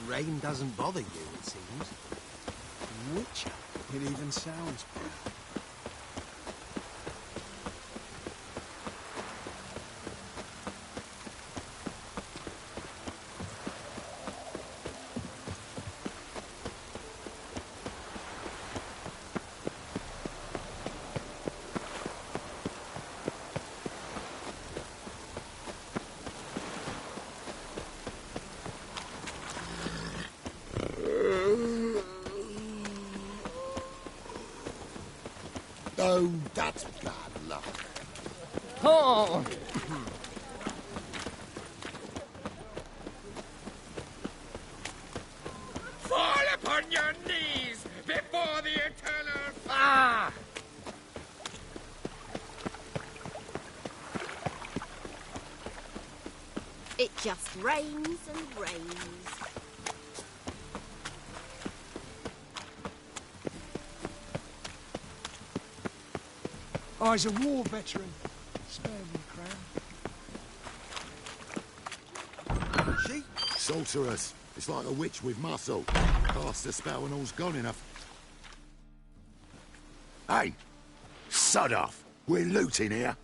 Rain doesn't bother you, it seems. Witcher. It even sounds proud. Oh, that's bad luck. Oh! Fall upon your knees before the eternal fire! Ah! It just rains and rains. Oh, he's a war veteran. Spare me, Crown. She? Sorceress. It's like a witch with muscle. Cast a spell and all's gone enough. Hey! Sod off! We're looting here.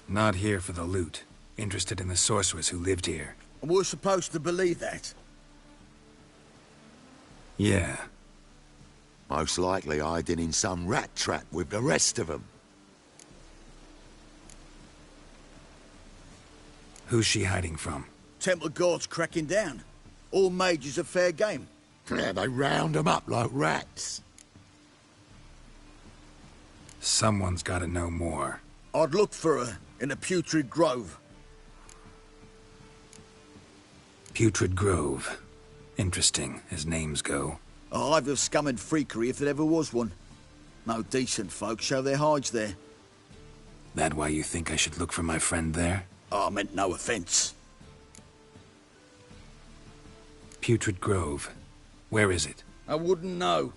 Not here for the loot. Interested in the sorceress who lived here. And we're supposed to believe that? Yeah. Most likely hiding in some rat trap with the rest of them. Who's she hiding from? Temple Guard's cracking down. All mages are fair game. Yeah, they round them up like rats. Someone's gotta know more. I'd look for her in the Putrid Grove. Putrid Grove. Interesting, as names go. A hive of scum and freakery if there ever was one. No decent folk show their hides there. That why you think I should look for my friend there? Oh, I meant no offence. Putrid Grove. Where is it? I wouldn't know.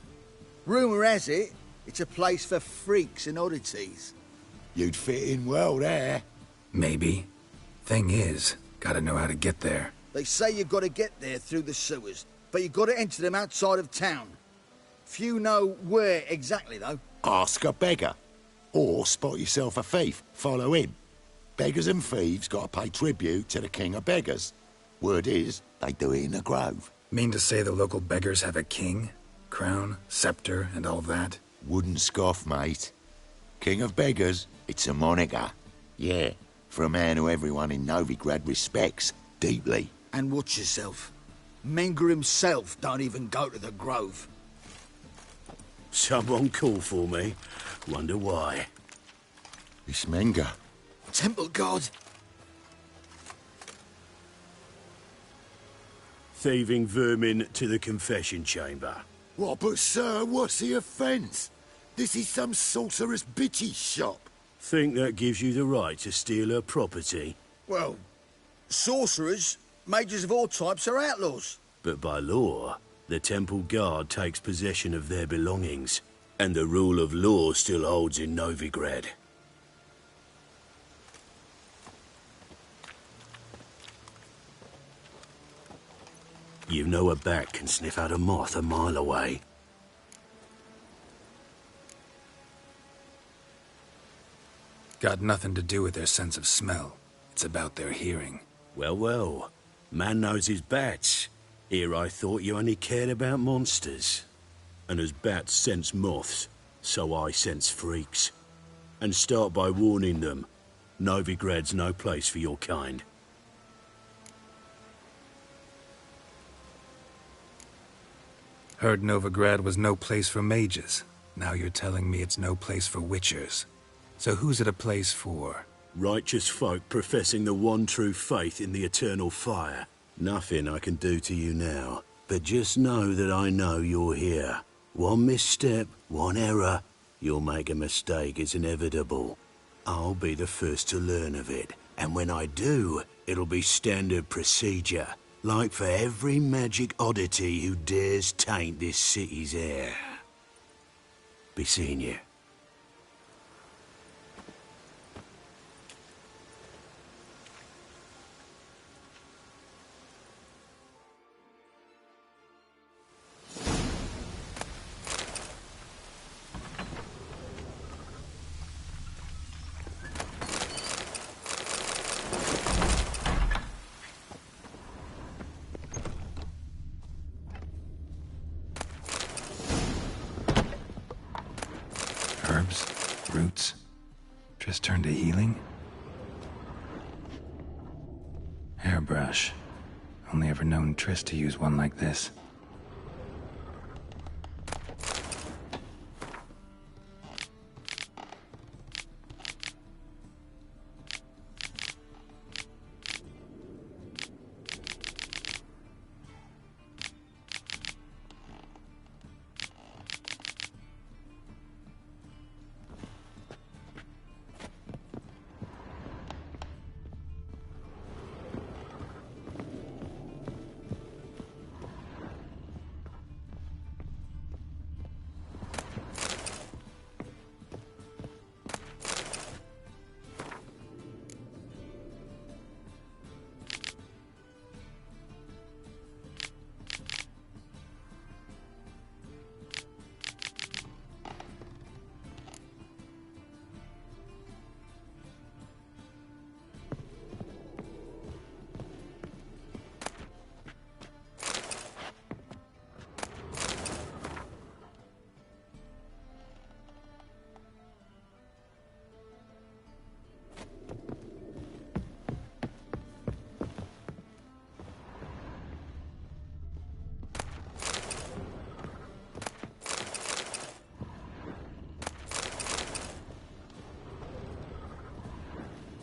Rumour has it, it's a place for freaks and oddities. You'd fit in well there. Maybe. Thing is, gotta know how to get there. They say you've got to get there through the sewers, but you've got to enter them outside of town. Few know where exactly, though. Ask a beggar. Or spot yourself a thief. Follow him. Beggars and thieves got to pay tribute to the king of beggars. Word is, they do it in the grove. Mean to say the local beggars have a king? Crown, scepter, and all that? Wouldn't scoff, mate. King of beggars, it's a moniker. Yeah, for a man who everyone in Novigrad respects deeply. And watch yourself. Menger himself don't even go to the grove. Someone call for me. Wonder why. It's Menger. Temple God. Thieving vermin to the confession chamber. What, but sir, what's the offence? This is some sorcerer's bitchy shop. Think that gives you the right to steal her property? Well, sorcerers, mages of all types are outlaws. But by law, the Temple Guard takes possession of their belongings, and the rule of law still holds in Novigrad. You know a bat can sniff out a moth a mile away. Got nothing to do with their sense of smell. It's about their hearing. Well, well. Man knows his bats. Here I thought you only cared about monsters. And as bats sense moths, so I sense freaks. And start by warning them. Novigrad's no place for your kind. Heard Novigrad was no place for mages. Now you're telling me it's no place for witchers. So who's it a place for? Righteous folk professing the one true faith in the eternal fire. Nothing I can do to you now, but just know that I know you're here. One misstep, one error, you'll make a mistake, it's inevitable. I'll be the first to learn of it, and when I do, it'll be standard procedure, like for every magic oddity who dares taint this city's air. Be seeing you. Hairbrush. Only ever known Triss to use one like this.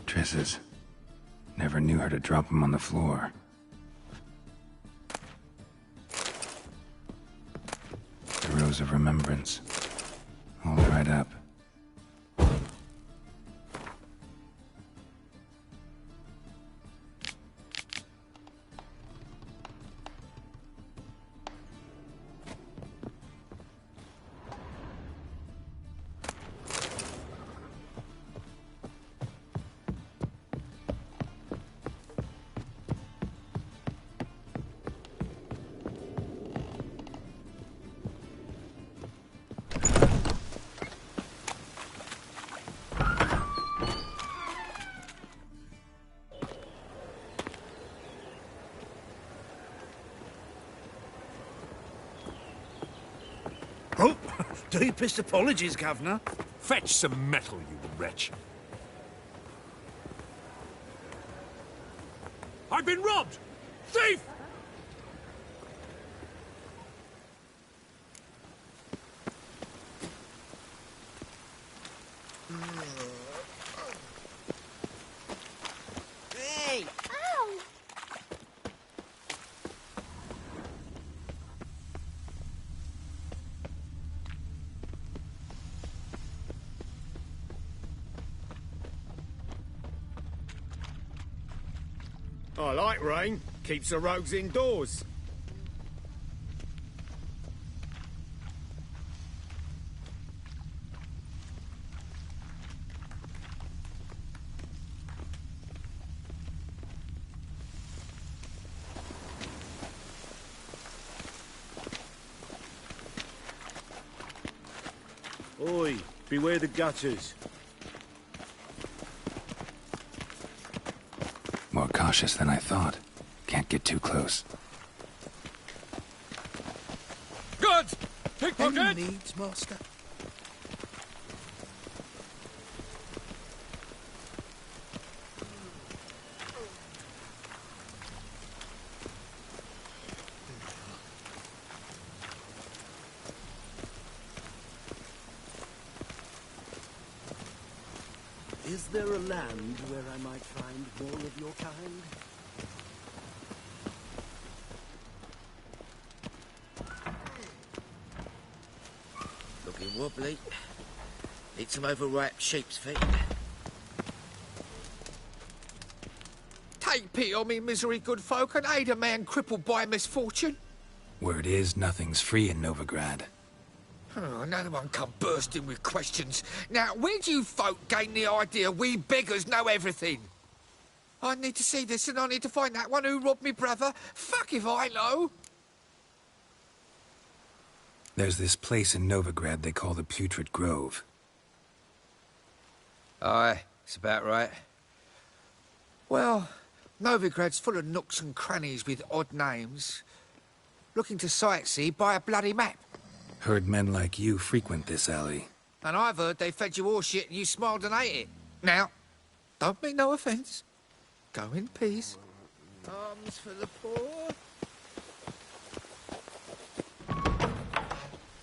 Triss's. Never knew her to drop them on the floor. The Rose of Remembrance. All dried up. Oh, deepest apologies, Governor. Fetch some metal, you wretch. I've been robbed! Thief! Hey! Ow! I like rain. Keeps the rogues indoors. Oi, beware the gutters. More cautious than I thought. Can't get too close. Goods! Pickpocket! needs, master? Is there a land where I might find more of your kind? Looking wobbly. Need some overripe sheep's feet. Take pity on me, misery, good folk, and aid a man crippled by misfortune. Word is, nothing's free in Novigrad. Oh, no one come bursting with questions. Now, where do you folk gain the idea we beggars know everything? I need to see this, and I need to find that one who robbed me brother. Fuck if I know. There's this place in Novigrad they call the Putrid Grove. Aye, it's about right. Well, Novigrad's full of nooks and crannies with odd names. Looking to sightsee, buy a bloody map. Heard men like you frequent this alley. And I've heard they fed you all shit and you smiled and ate it. Now, don't mean no offence. Go in peace. Arms for the poor.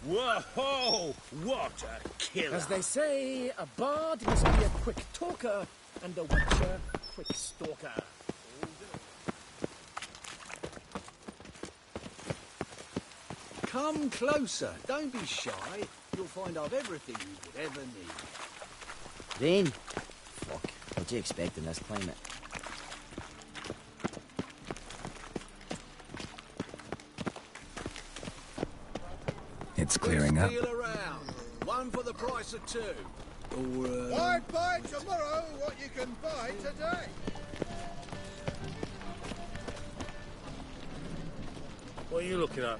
Whoa! What a killer! As they say, a bard must be a quick talker, and a witcher quick stalker. Come closer. Don't be shy. You'll find I've everything you could ever need. Then? Fuck. What you expecting? Let's claim it. It's clearing up. Deal around. One for the price of two. Or, I'd buy tomorrow what you can buy today. What are you looking at?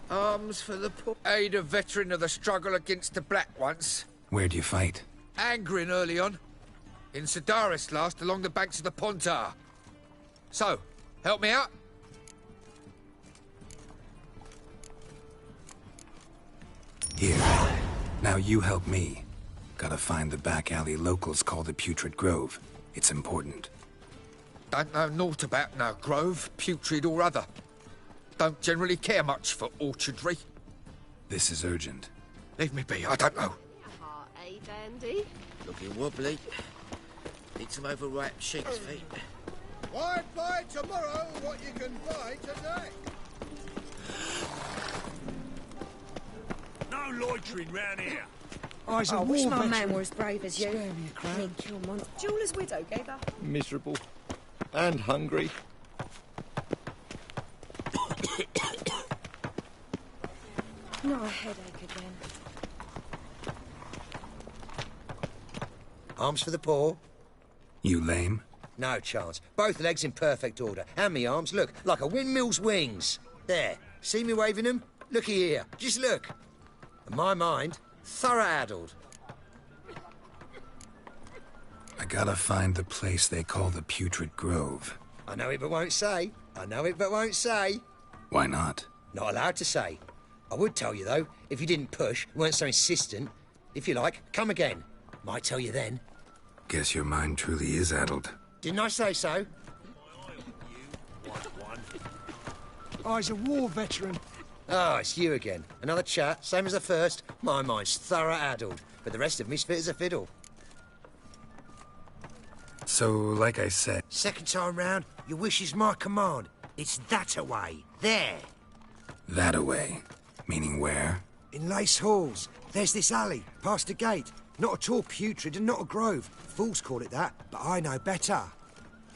Arms for the poor. Aid a veteran of the struggle against the Black once. Where'd you fight? Angrin early on. In Sedaris last, along the banks of the Pontar. So, help me out? Here. Now you help me. Gotta find the back alley locals call the Putrid Grove. It's important. Don't know naught about no grove, putrid or other. Don't generally care much for orchardry. This is urgent. Leave me be, I don't know. Heart, eh, Dandy? Looking wobbly. Need some overripe sheep's feet. I'd buy tomorrow what you can buy today. No loitering round here. I wish my man were as brave as you. Spare me a crown. Big kill monster. Jeweler's widow gave her. Miserable. And hungry. No, a headache again. Arms for the poor? You lame? No chance. Both legs in perfect order. And me arms, look, like a windmill's wings. There. See me waving them? Looky here. Just look. And my mind, thorough-addled. I gotta find the place they call the Putrid Grove. I know it but won't say. I know it but won't say. Why not? Not allowed to say. I would tell you, though, if you didn't push, weren't so insistent. If you like, come again. Might tell you then. Guess your mind truly is addled. Didn't I say so? I's a war veteran. Oh, it's you again. Another chat, same as the first. My mind's thorough-addled, but the rest of me's fit as a fiddle. So, like I said... Second time round, your wish is my command. It's that away. There. That away? Meaning where? In Lace Halls. There's this alley, past the gate. Not at all putrid and not a grove. Fools call it that, but I know better.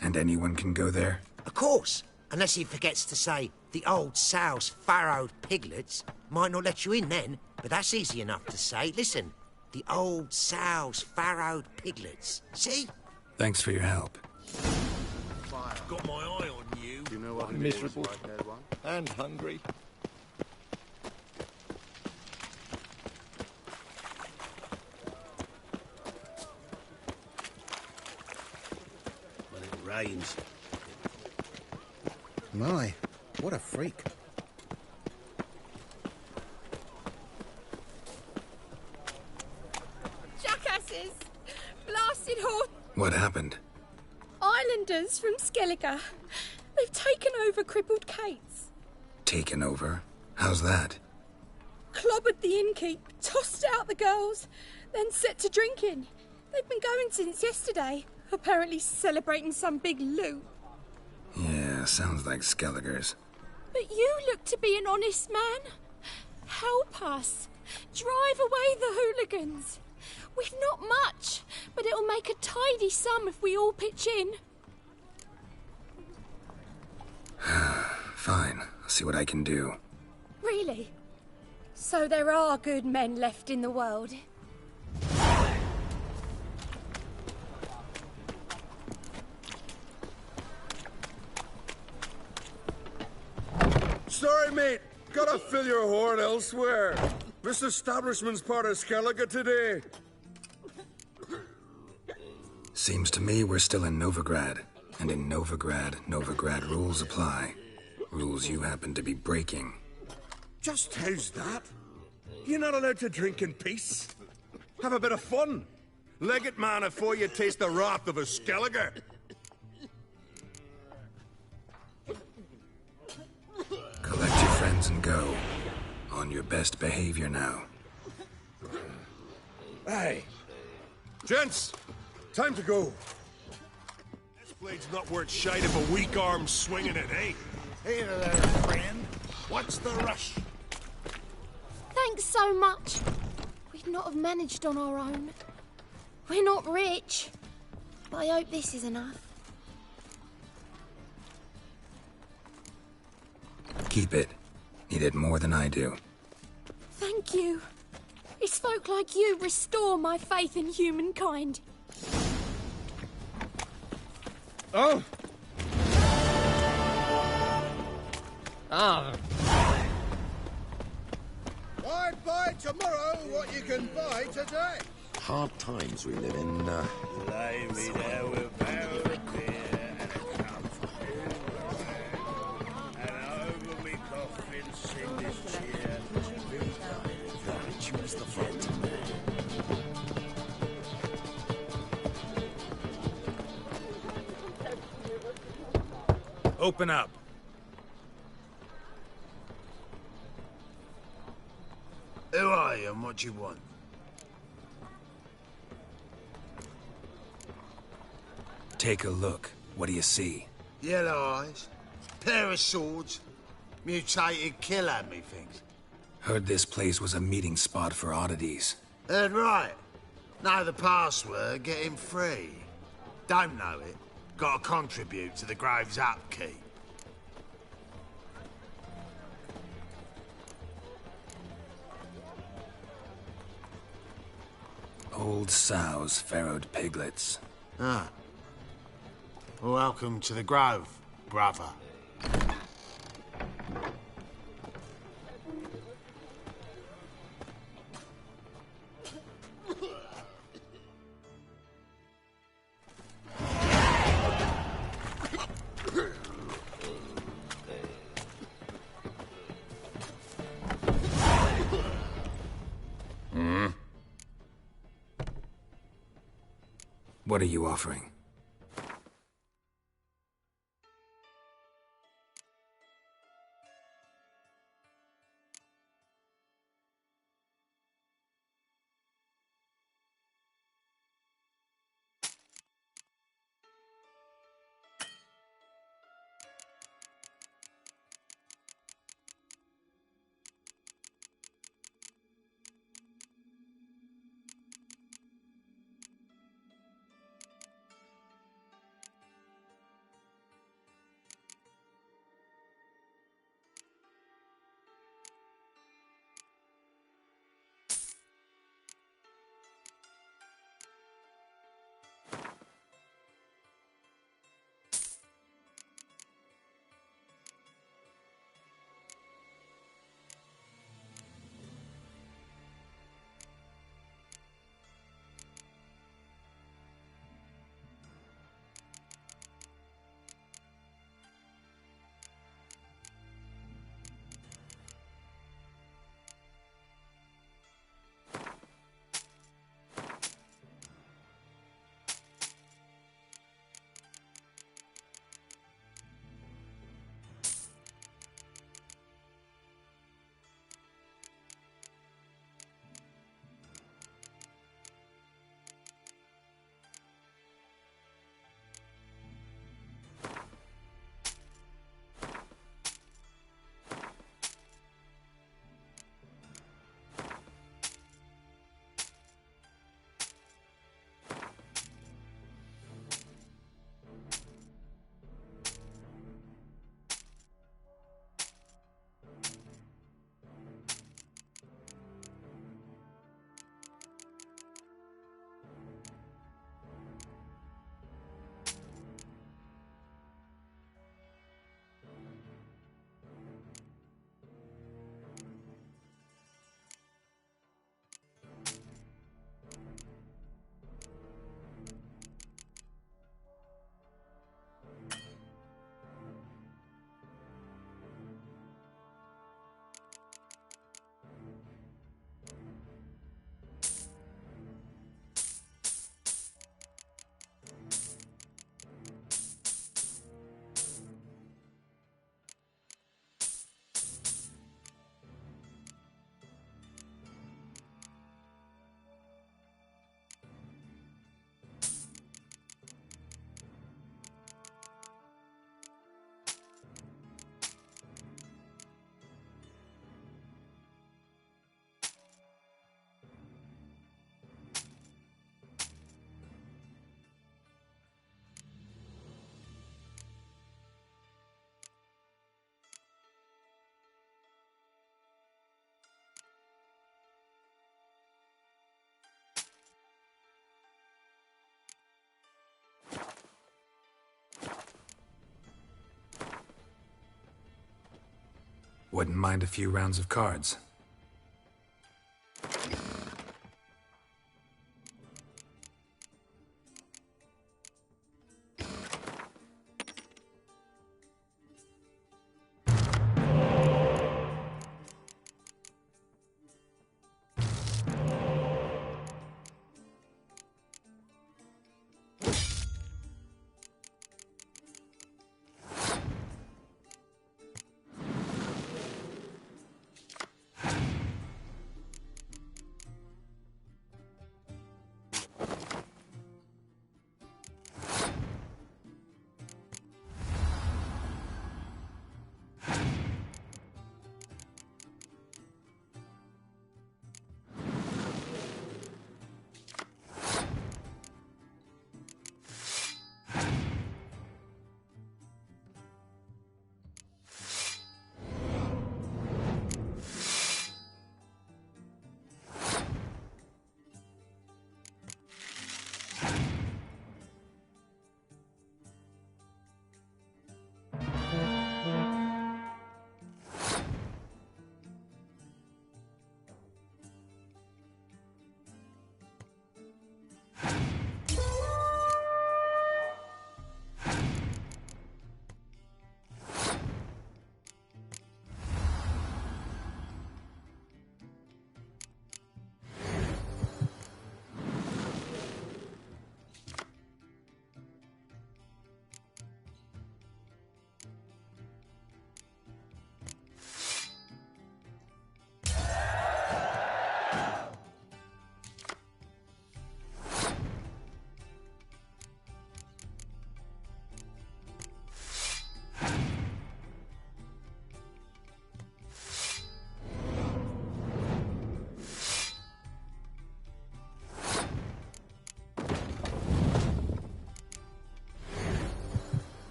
And anyone can go there? Of course. Unless he forgets to say, the old sow's farrowed piglets. Might not let you in then, but that's easy enough to say. Listen, the old sow's farrowed piglets. See? Thanks for your help. Got my eye on you. You know what? Miserable. And hungry. When it rains. My, what a freak. Jackasses! Blasted horse! What happened? Islanders from Skellige. They've taken over crippled Kate's. Taken over? How's that? Clobbered the innkeep, tossed out the girls, then set to drinking. They've been going since yesterday, apparently celebrating some big loot. Yeah, sounds like Skellige's. But you look to be an honest man. Help us. Drive away the hooligans. We've not much, but it'll make a tidy sum if we all pitch in. Fine, I'll see what I can do. Really? So there are good men left in the world? Sorry, mate. Gotta fill your horn elsewhere. This establishment's part of Skellige today. Seems to me we're still in Novigrad. And in Novigrad rules apply. Rules you happen to be breaking. Just how's that? You're not allowed to drink in peace? Have a bit of fun. Leg it, man, afore you taste the wrath of a Skelliger. Collect your friends and go. On your best behavior now. Hey. Gents, time to go. This blade's not worth shite if a weak arm's swinging it, eh? Hey there, friend. What's the rush? Thanks so much. We'd not have managed on our own. We're not rich, but I hope this is enough. Keep it. Need it more than I do. Thank you. It's folk like you restore my faith in humankind. Oh! Ah. Why buy tomorrow what you can buy today? Hard times we live in. Lay me there with barrel of beer and a cup of and over me coffin sing this cheer. Choose the front. Open up. Who are you and what do you want? Take a look. What do you see? Yellow eyes, pair of swords, mutated killer, methinks. Heard this place was a meeting spot for oddities. Heard right. Know the password, get him free. Don't know it, gotta contribute to the Grove's upkeep. Old sows, farrowed piglets. Ah. Welcome to the Grove, brother. What are you offering? Wouldn't mind a few rounds of cards.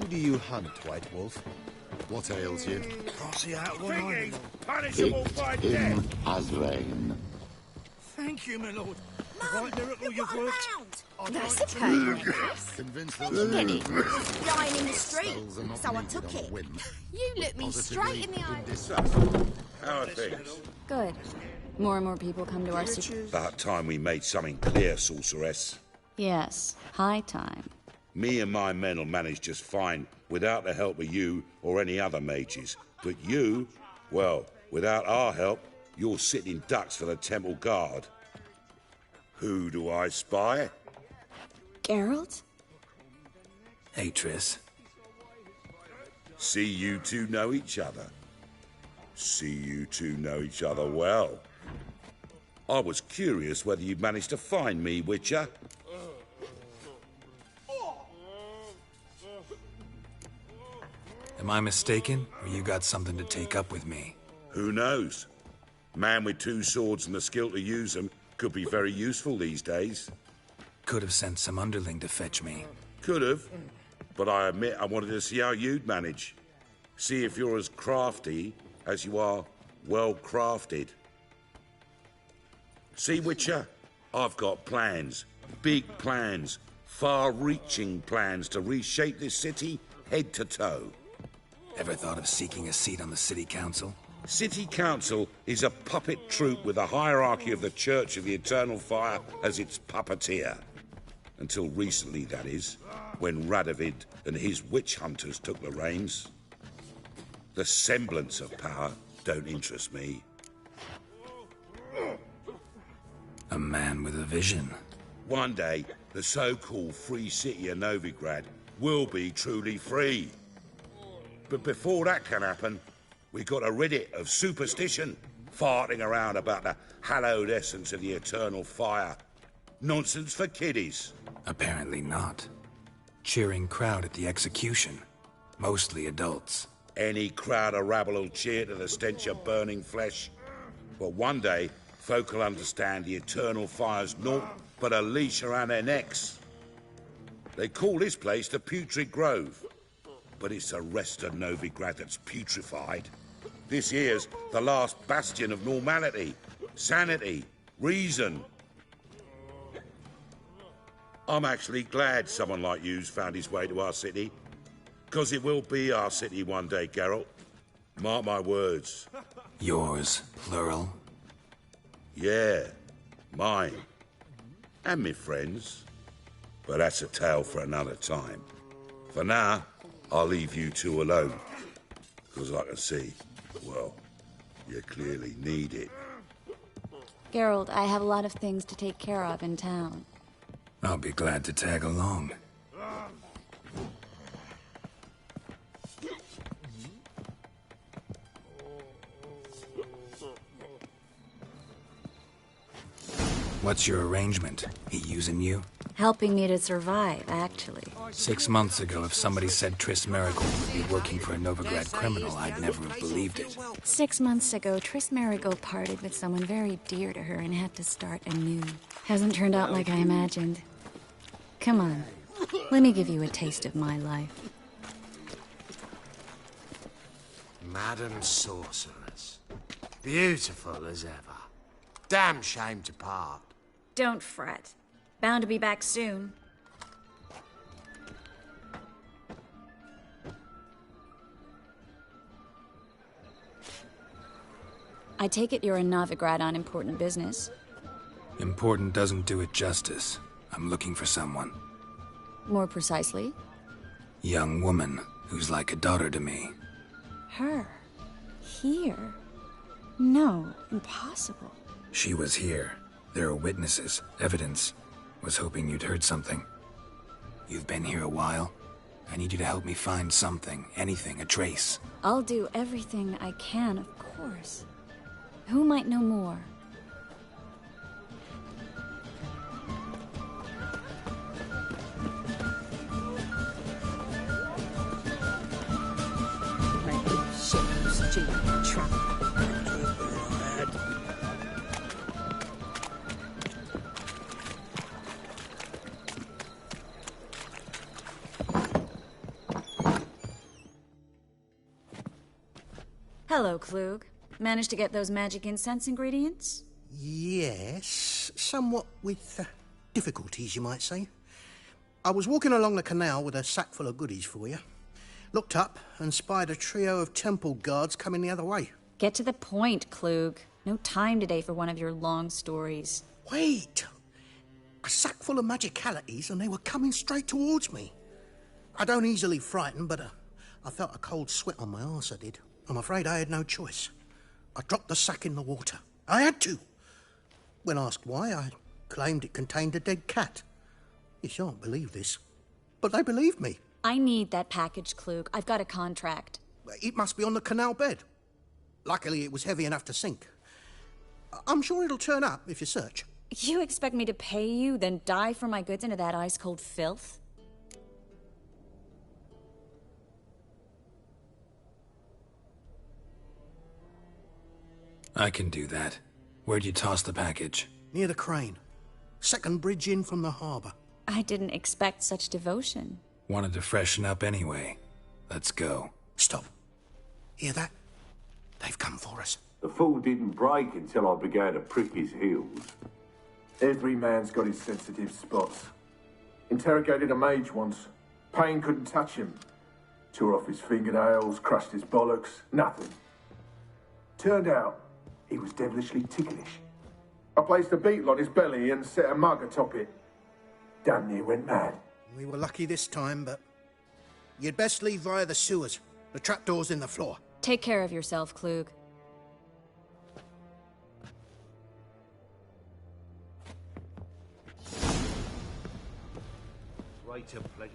Who do you hunt, White Wolf? What ails you? Crossy out one Think eye. he's punishable by Him death. as rain. Thank you, my lord. Quite miracle you've worked. That's a pain. Convinced You get it. It was lying in the street, so I took it. You looked me straight in the eye. How are things? Good. More and more people come to our About time we made something clear, sorceress. Yes, high time. Me and my men will manage just fine without the help of you or any other mages. But you, well, without our help, you're sitting ducks for the temple guard. Who do I spy? Geralt? Atris. See you two know each other. See you two know each other well. I was curious whether you'd managed to find me, Witcher. Am I mistaken, or you got something to take up with me? Who knows? Man with two swords and the skill to use them could be very useful these days. Could have sent some underling to fetch me. Could have, but I admit I wanted to see how you'd manage. See if you're as crafty as you are well crafted. See, Witcher, I've got plans, big plans, far-reaching plans to reshape this city head to toe. Ever thought of seeking a seat on the city council? City council is a puppet troupe with a hierarchy of the Church of the Eternal Fire as its puppeteer. Until recently, that is, when Radovid and his witch hunters took the reins. The semblance of power don't interest me. A man with a vision. One day, the so-called free city of Novigrad will be truly free. But before that can happen, we got to rid it of superstition, farting around about the hallowed essence of the eternal fire. Nonsense for kiddies. Apparently not. Cheering crowd at the execution. Mostly adults. Any crowd of rabble will cheer to the stench of burning flesh. But one day, folk will understand the eternal fire's naught but a leash around their necks. They call this place the Putrid Grove. But it's the rest of Novigrad that's putrefied. This here's the last bastion of normality, sanity, reason. I'm actually glad someone like you's found his way to our city. Because it will be our city one day, Geralt. Mark my words. Yours, plural? Yeah, mine. And me friends. But that's a tale for another time. For now, I'll leave you two alone. Because I can see, well, you clearly need it. Geralt, I have a lot of things to take care of in town. I'll be glad to tag along. What's your arrangement? He using you? Helping me to survive, actually. 6 months ago, if somebody said Triss Merigold would be working for a Novigrad criminal, I'd never have believed it. 6 months ago, Triss Merigold parted with someone very dear to her and had to start anew. Hasn't turned out like I imagined. Come on, let me give you a taste of my life. Madam Sorceress. Beautiful as ever. Damn shame to part. Don't fret. Bound to be back soon. I take it you're in Novigrad on important business. Important doesn't do it justice. I'm looking for someone. More precisely? Young woman who's like a daughter to me. Her? Here? No, impossible. She was here. There are witnesses, evidence. Was hoping you'd heard something. You've been here a while. I need you to help me find something, anything, a trace. I'll do everything I can, of course. Who might know more? Hello, Klug. Managed to get those magic incense ingredients? Yes, somewhat with difficulties, you might say. I was walking along the canal with a sack full of goodies for you. Looked up and spied a trio of temple guards coming the other way. Get to the point, Klug. No time today for one of your long stories. Wait! A sack full of magicalities and they were coming straight towards me. I don't easily frighten, but I felt a cold sweat on my arse, I did. I'm afraid I had no choice. I dropped the sack in the water. I had to. When asked why, I claimed it contained a dead cat. You shan't believe this, but they believed me. I need that package, Klug. I've got a contract. It must be on the canal bed. Luckily, it was heavy enough to sink. I'm sure it'll turn up if you search. You expect me to pay you, then dive for my goods into that ice-cold filth? I can do that. Where'd you toss the package? Near the crane. Second bridge in from the harbour. I didn't expect such devotion. Wanted to freshen up anyway. Let's go. Stop. Hear that? They've come for us. The fool didn't break until I began to prick his heels. Every man's got his sensitive spots. Interrogated a mage once. Pain couldn't touch him. Tore off his fingernails, crushed his bollocks, nothing. Turned out, he was devilishly ticklish. I placed a beetle on his belly and set a mug atop it. Damn near went mad. We were lucky this time, but you'd best leave via the sewers. The trapdoor's in the floor. Take care of yourself, Klug. Right to pleasure.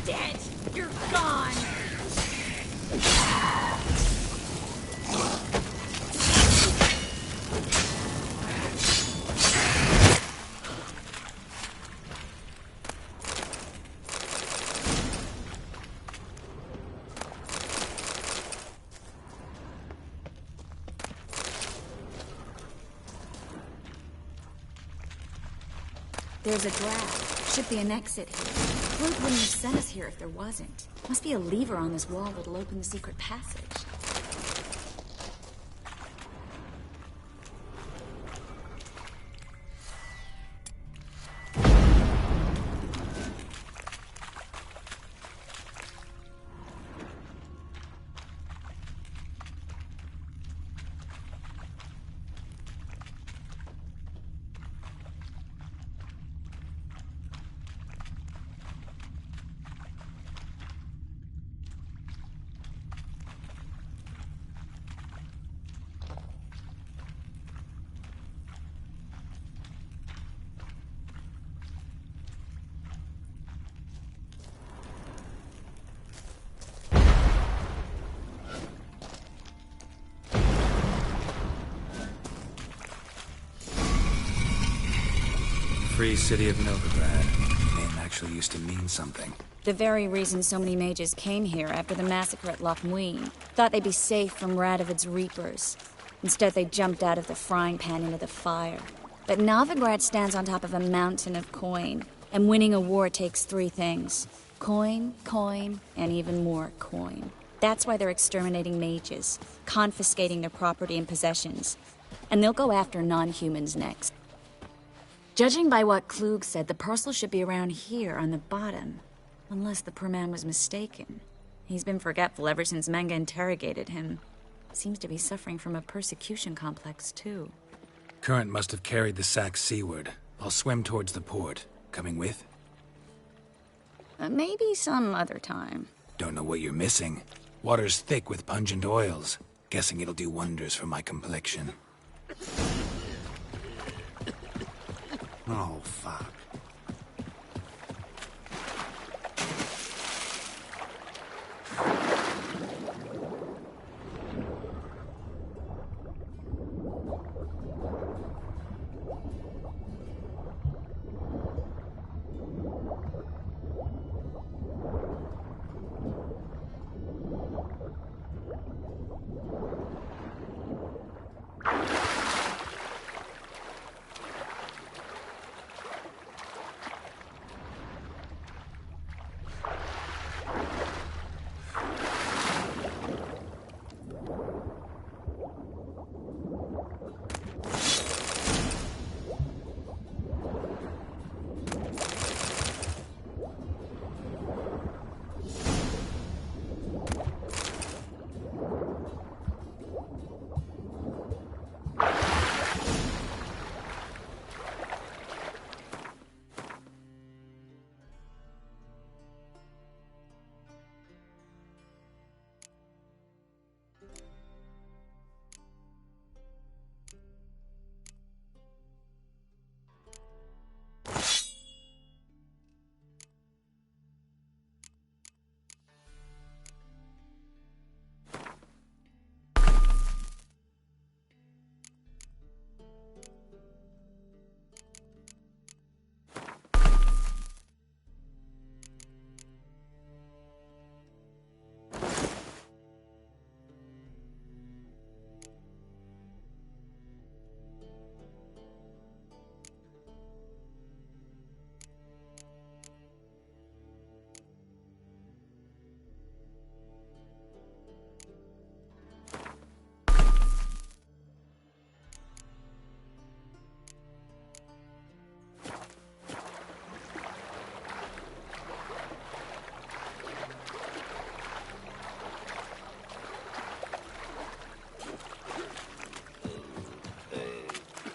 Dead! You're gone! There's a draft. Should be an exit here. Klug wouldn't have sent us here if there wasn't. Must be a lever on this wall that'll open the secret passage. Free City of Novigrad. Name actually used to mean something. The very reason so many mages came here after the massacre at Loch Muin. Thought they'd be safe from Radovid's reapers. Instead, they jumped out of the frying pan into the fire. But Novigrad stands on top of a mountain of coin. And winning a war takes three things. Coin, coin, and even more coin. That's why they're exterminating mages, confiscating their property and possessions. And they'll go after non-humans next. Judging by what Klug said, the parcel should be around here on the bottom. Unless the poor man was mistaken. He's been forgetful ever since Menge interrogated him. Seems to be suffering from a persecution complex, too. Current must have carried the sack seaward. I'll swim towards the port. Coming with? Maybe some other time. Don't know what you're missing. Water's thick with pungent oils. Guessing it'll do wonders for my complexion. Oh, fuck.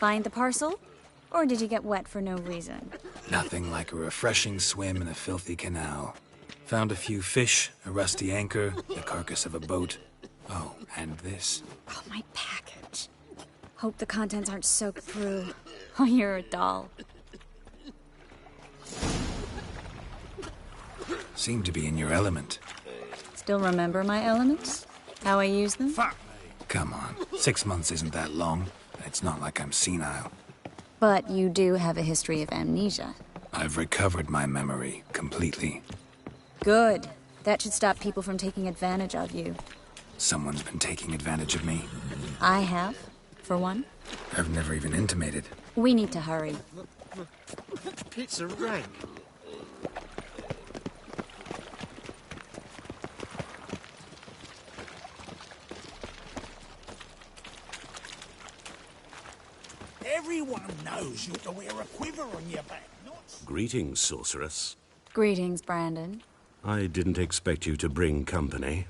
find the parcel? Or did you get wet for no reason? Nothing like a refreshing swim in a filthy canal. Found a few fish, a rusty anchor, the carcass of a boat. Oh, and this. Oh, my package. Hope the contents aren't soaked through. Oh, you're a doll. Seem to be in your element. Still remember my elements? How I use them? Come on, 6 months isn't that long. It's not like I'm senile. But you do have a history of amnesia. I've recovered my memory completely. Good. That should stop people from taking advantage of you. Someone's been taking advantage of me. I have, for one. I've never even intimated. We need to hurry. It's a rank. Everyone knows you're to wear a quiver on your back, not... Greetings, sorceress. Greetings, Brandon. I didn't expect you to bring company.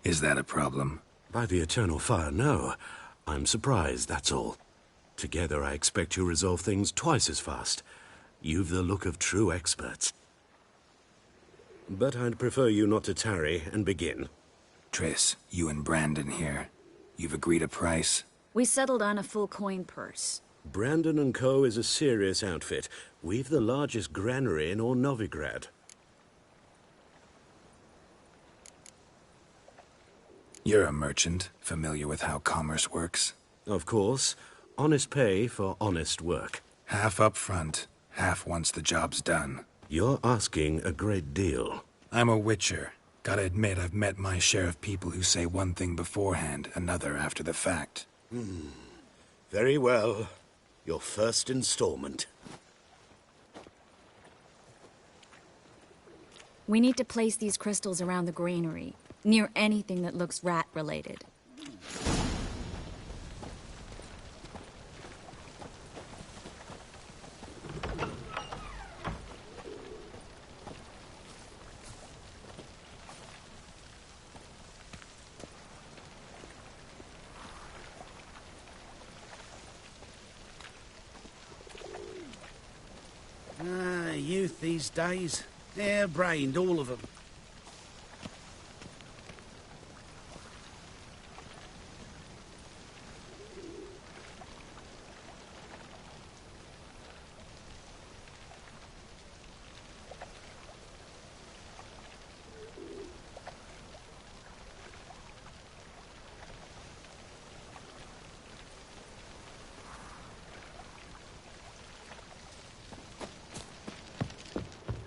Is that a problem? By the eternal fire, no. I'm surprised, that's all. Together, I expect you resolve things twice as fast. You've the look of true experts. But I'd prefer you not to tarry and begin. Triss, you and Brandon here. You've agreed a price? We settled on a full coin purse. Brandon and Co. is a serious outfit. We've the largest granary in all Novigrad. You're a merchant, familiar with how commerce works? Of course. Honest pay for honest work. Half up front, half once the job's done. You're asking a great deal. I'm a witcher. Gotta admit, I've met my share of people who say one thing beforehand, another after the fact. Very well. Your first installment. We need to place these crystals around the granary, near anything that looks rat-related. Youth these days. Hair-brained, all of them.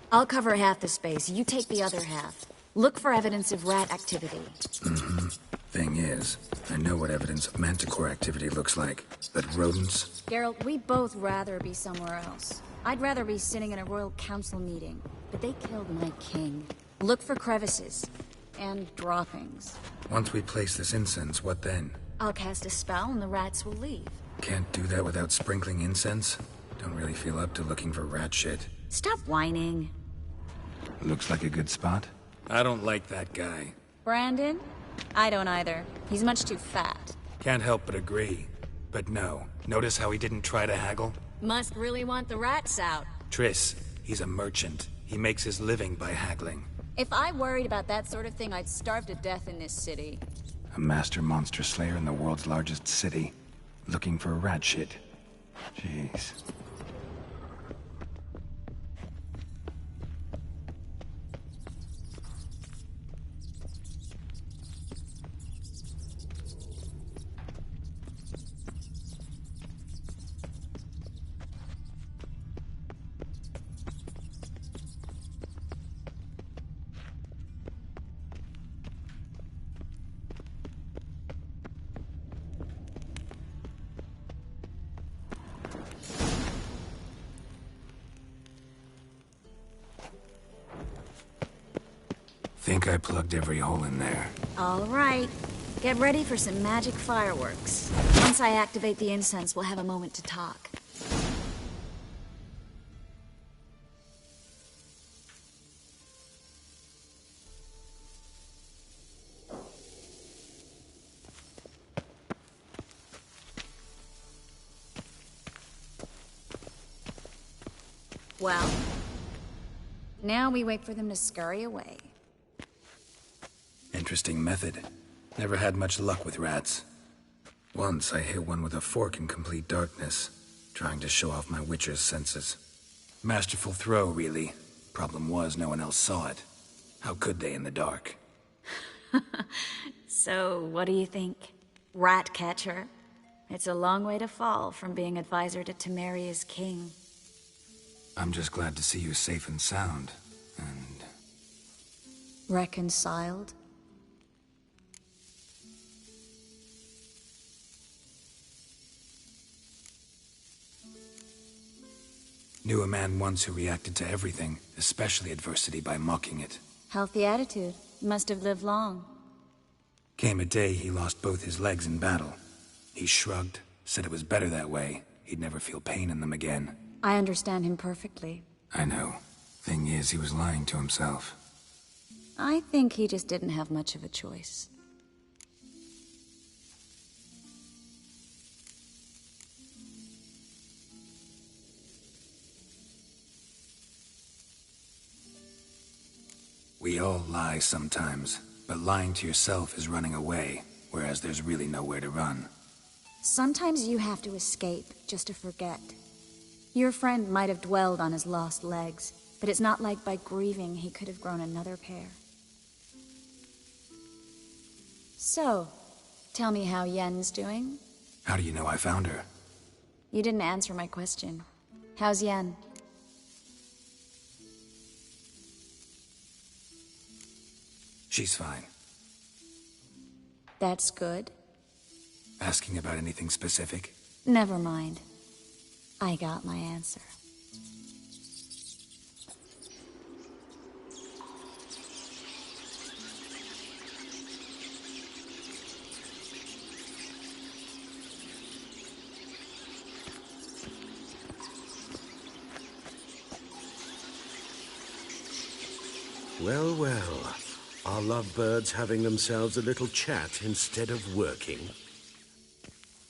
I'll cover half the space. You take the other half. Look for evidence of rat activity. Thing is, I know what evidence of manticore activity looks like, but rodents? Geralt, we'd both rather be somewhere else. I'd rather be sitting in a royal council meeting, but they killed my king. Look for crevices and droppings. Once we place this incense, what then? I'll cast a spell and the rats will leave. Can't do that without sprinkling incense? Don't really feel up to looking for rat shit. Stop whining. Looks like a good spot. I don't like that guy. Brandon? I don't either. He's much too fat. Can't help but agree. But no, notice how he didn't try to haggle? Must really want the rats out. Triss, he's a merchant. He makes his living by haggling. If I worried about that sort of thing, I'd starve to death in this city. A master monster slayer in the world's largest city. Looking for rat shit. Jeez. Think I plugged every hole in there. All right. Get ready for some magic fireworks. Once I activate the incense, we'll have a moment to talk. Well, now we wait for them to scurry away. Interesting method. Never had much luck with rats. Once I hit one with a fork in complete darkness, trying to show off my witcher's senses. Masterful throw, really. Problem was, no one else saw it. How could they in the dark? So, what do you think? Rat catcher? It's a long way to fall from being advisor to Temeria's king. I'm just glad to see you safe and sound, and... Reconciled? Knew a man once who reacted to everything, especially adversity, by mocking it. Healthy attitude. Must have lived long. Came a day he lost both his legs in battle. He shrugged, said it was better that way. He'd never feel pain in them again. I understand him perfectly. I know. Thing is, he was lying to himself. I think he just didn't have much of a choice. We all lie sometimes, but lying to yourself is running away, whereas there's really nowhere to run. Sometimes you have to escape just to forget. Your friend might have dwelled on his lost legs, but it's not like by grieving he could have grown another pair. So, tell me how Yen's doing? How do you know I found her? You didn't answer my question. How's Yen? She's fine. That's good. Asking about anything specific? Never mind. I got my answer. Well, well. Are lovebirds having themselves a little chat instead of working?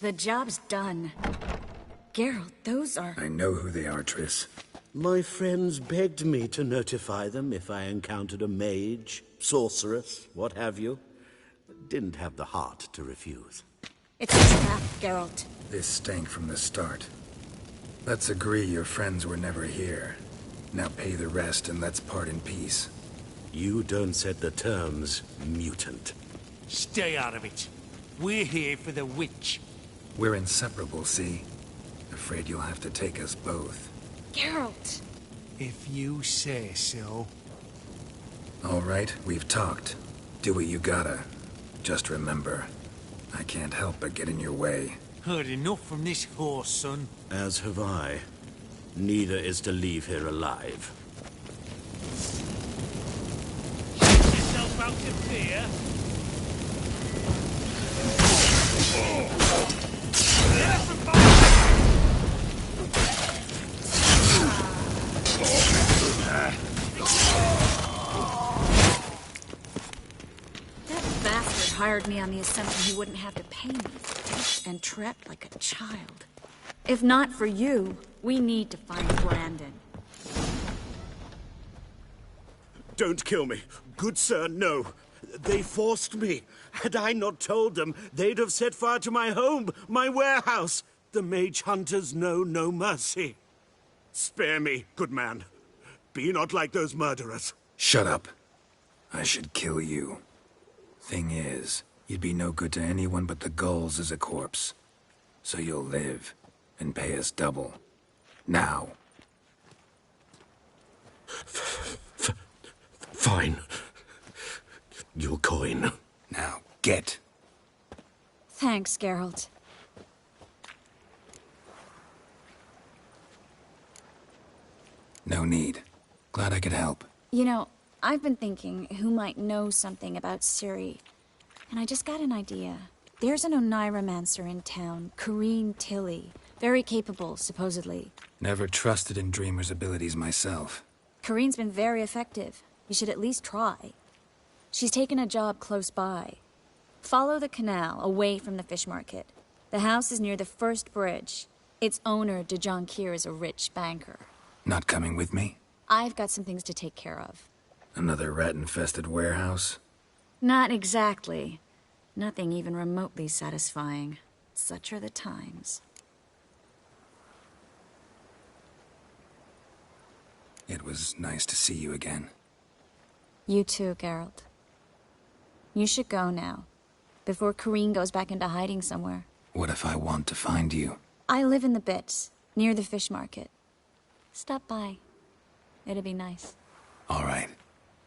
The job's done. Geralt, those are... I know who they are, Triss. My friends begged me to notify them if I encountered a mage, sorceress, what have you. Didn't have the heart to refuse. It's a trap, Geralt. This stank from the start. Let's agree your friends were never here. Now pay the rest and let's part in peace. You don't set the terms, mutant. Stay out of it. We're here for the witch. We're inseparable, see? Afraid you'll have to take us both. Geralt! If you say so. All right, we've talked. Do what you gotta. Just remember, I can't help but get in your way. Heard enough from this horse, son. As have I. Neither is to leave here alive. Yourself out of fear. That bastard hired me on the assumption he wouldn't have to pay me, and trapped like a child. If not for you, we need to find Brandon. Don't kill me. Good sir, no. They forced me. Had I not told them, they'd have set fire to my home, my warehouse. The mage hunters know no mercy. Spare me, good man. Be not like those murderers. Shut up. I should kill you. Thing is, you'd be no good to anyone but the gulls as a corpse. So you'll live, and pay us double. Now. Fine. Your coin. Now, get. Thanks, Geralt. No need. Glad I could help. You know, I've been thinking who might know something about Ciri. And I just got an idea. There's an Oneiromancer in town, Corrine Tilly. Very capable, supposedly. Never trusted in Dreamer's abilities myself. Corrine's been very effective. You should at least try. She's taken a job close by. Follow the canal, away from the fish market. The house is near the first bridge. Its owner, Dejonkir, is a rich banker. Not coming with me? I've got some things to take care of. Another rat-infested warehouse? Not exactly. Nothing even remotely satisfying. Such are the times. It was nice to see you again. You too, Geralt. You should go now, before Corrine goes back into hiding somewhere. What if I want to find you? I live in the Bits, near the fish market. Stop by. It'll be nice. All right.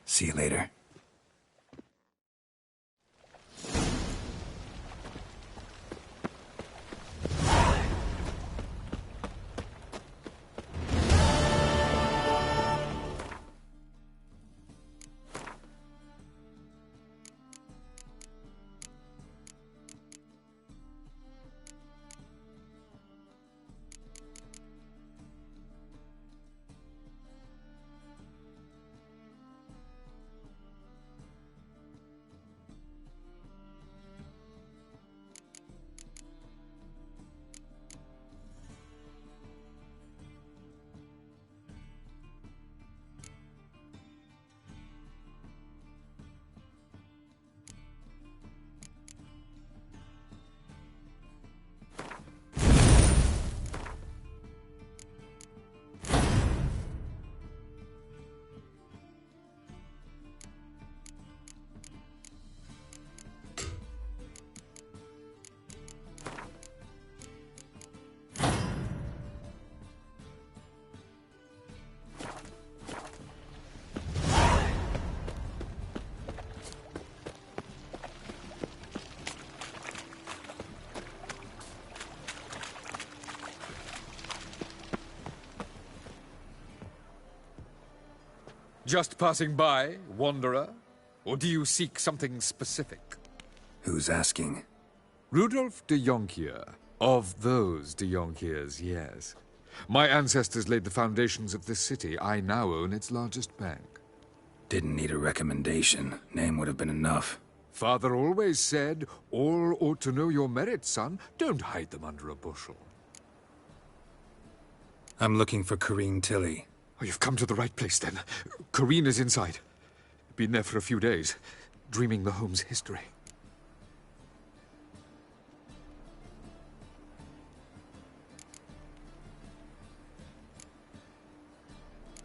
See you later. Just passing by, wanderer? Or do you seek something specific? Who's asking? Rudolf de Jonkier. Of those de Jonkiers, yes. My ancestors laid the foundations of this city. I now own its largest bank. Didn't need a recommendation. Name would have been enough. Father always said, all ought to know your merits, son. Don't hide them under a bushel. I'm looking for Corrine Tilly. Oh, you've come to the right place, then. Corrine is inside. Been there for a few days, dreaming the home's history.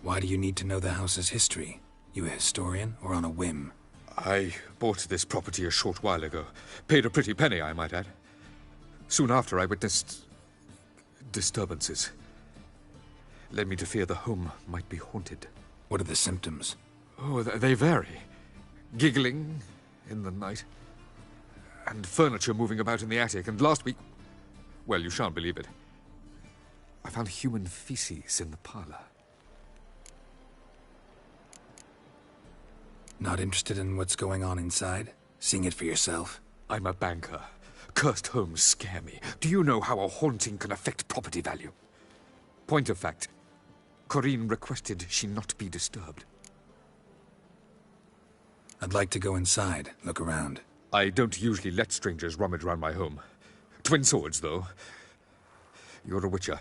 Why do you need to know the house's history? You a historian, or on a whim? I bought this property a short while ago. Paid a pretty penny, I might add. Soon after, I witnessed disturbances. Led me to fear the home might be haunted. What are the symptoms? Oh, they vary. Giggling in the night, and furniture moving about in the attic, and last week... Well, you shan't believe it. I found human feces in the parlor. Not interested in what's going on inside? Seeing it for yourself? I'm a banker. Cursed homes scare me. Do you know how a haunting can affect property value? Point of fact, Corrine requested she not be disturbed. I'd like to go inside, look around. I don't usually let strangers rummage around my home. Twin swords, though. You're a witcher.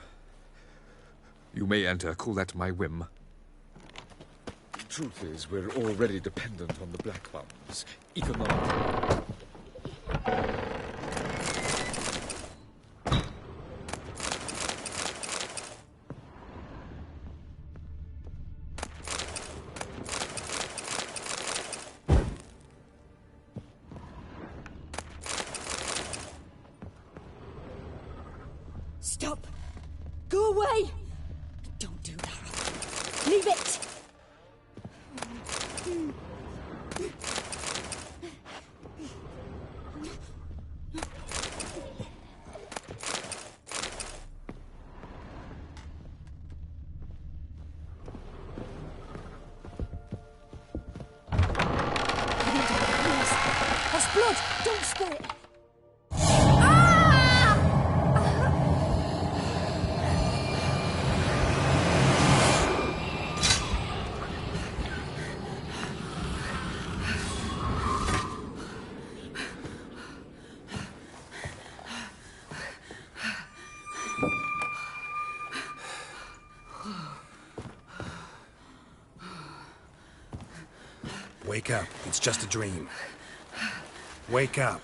You may enter, call that my whim. Truth is, we're already dependent on the Black Ones. Economically. Stop! Go away! Don't do that. Leave it! There's blood! Don't spill it! Wake up. It's just a dream. Wake up.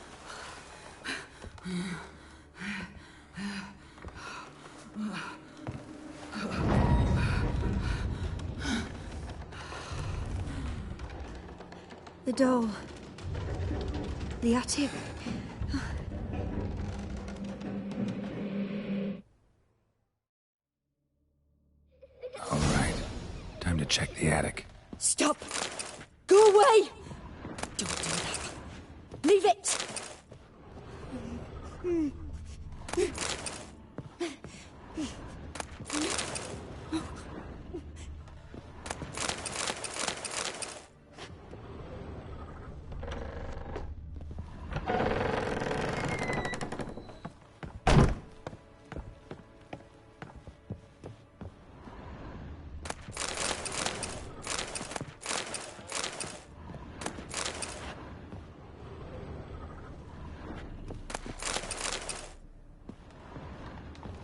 The door. The attic. All right. Time to check the attic. Stop! Go away! Don't do that. Leave it!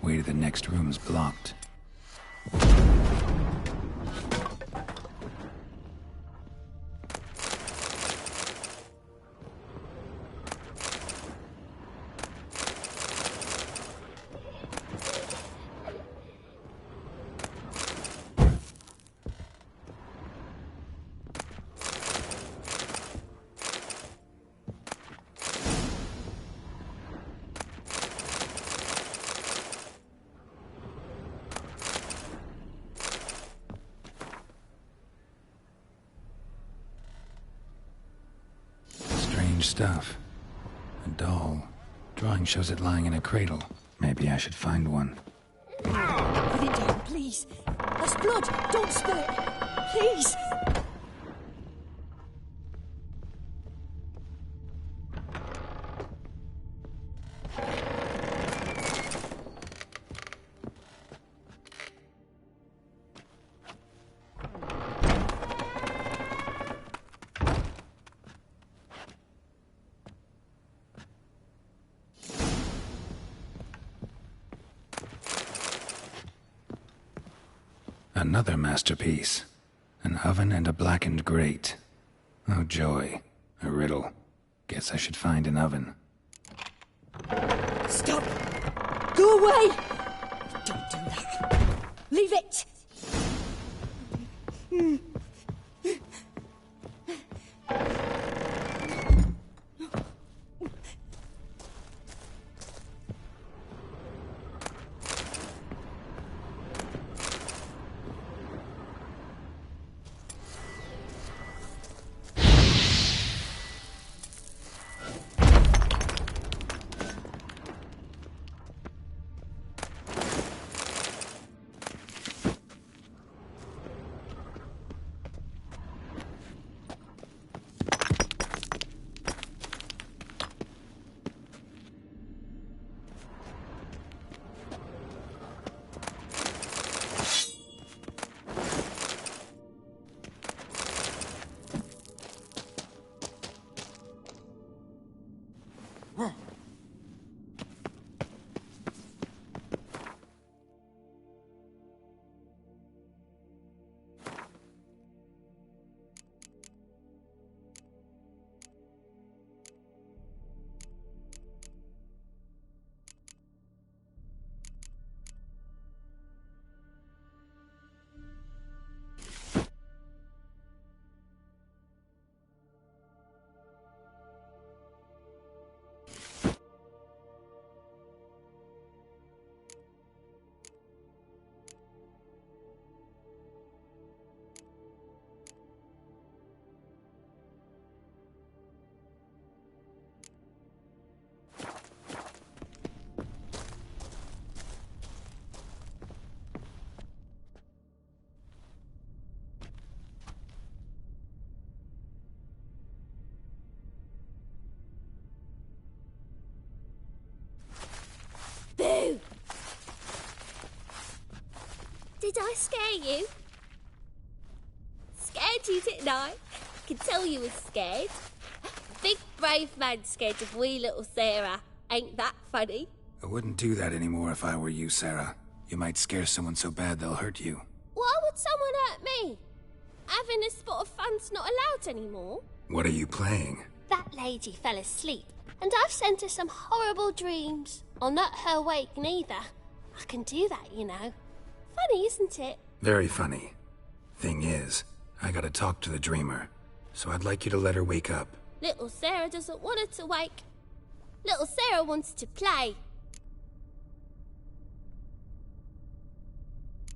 Way to the next room's blocked. Stuff. A doll. Drawing shows it lying in a cradle. Maybe I should find one. Put it down, please. That's blood. Don't spill it. Please. Another masterpiece. An oven and a blackened grate. Oh joy. A riddle. Guess I should find an oven. Stop! Go away! Don't do that. Leave it! Boo! Did I scare you? Scared you, didn't I? Can tell you was scared. Big brave man scared of wee little Sarah. Ain't that funny? I wouldn't do that anymore if I were you, Sarah. You might scare someone so bad they'll hurt you. Why would someone hurt me? having a spot of fun's not allowed anymore? What are you playing? That lady fell asleep, and I've sent her some horrible dreams. I'll not her wake neither. I can do that, you know. Funny, isn't it? Very funny. Thing is, I gotta talk to the dreamer, so I'd like you to let her wake up. Little Sarah doesn't want her to wake. Little Sarah wants to play.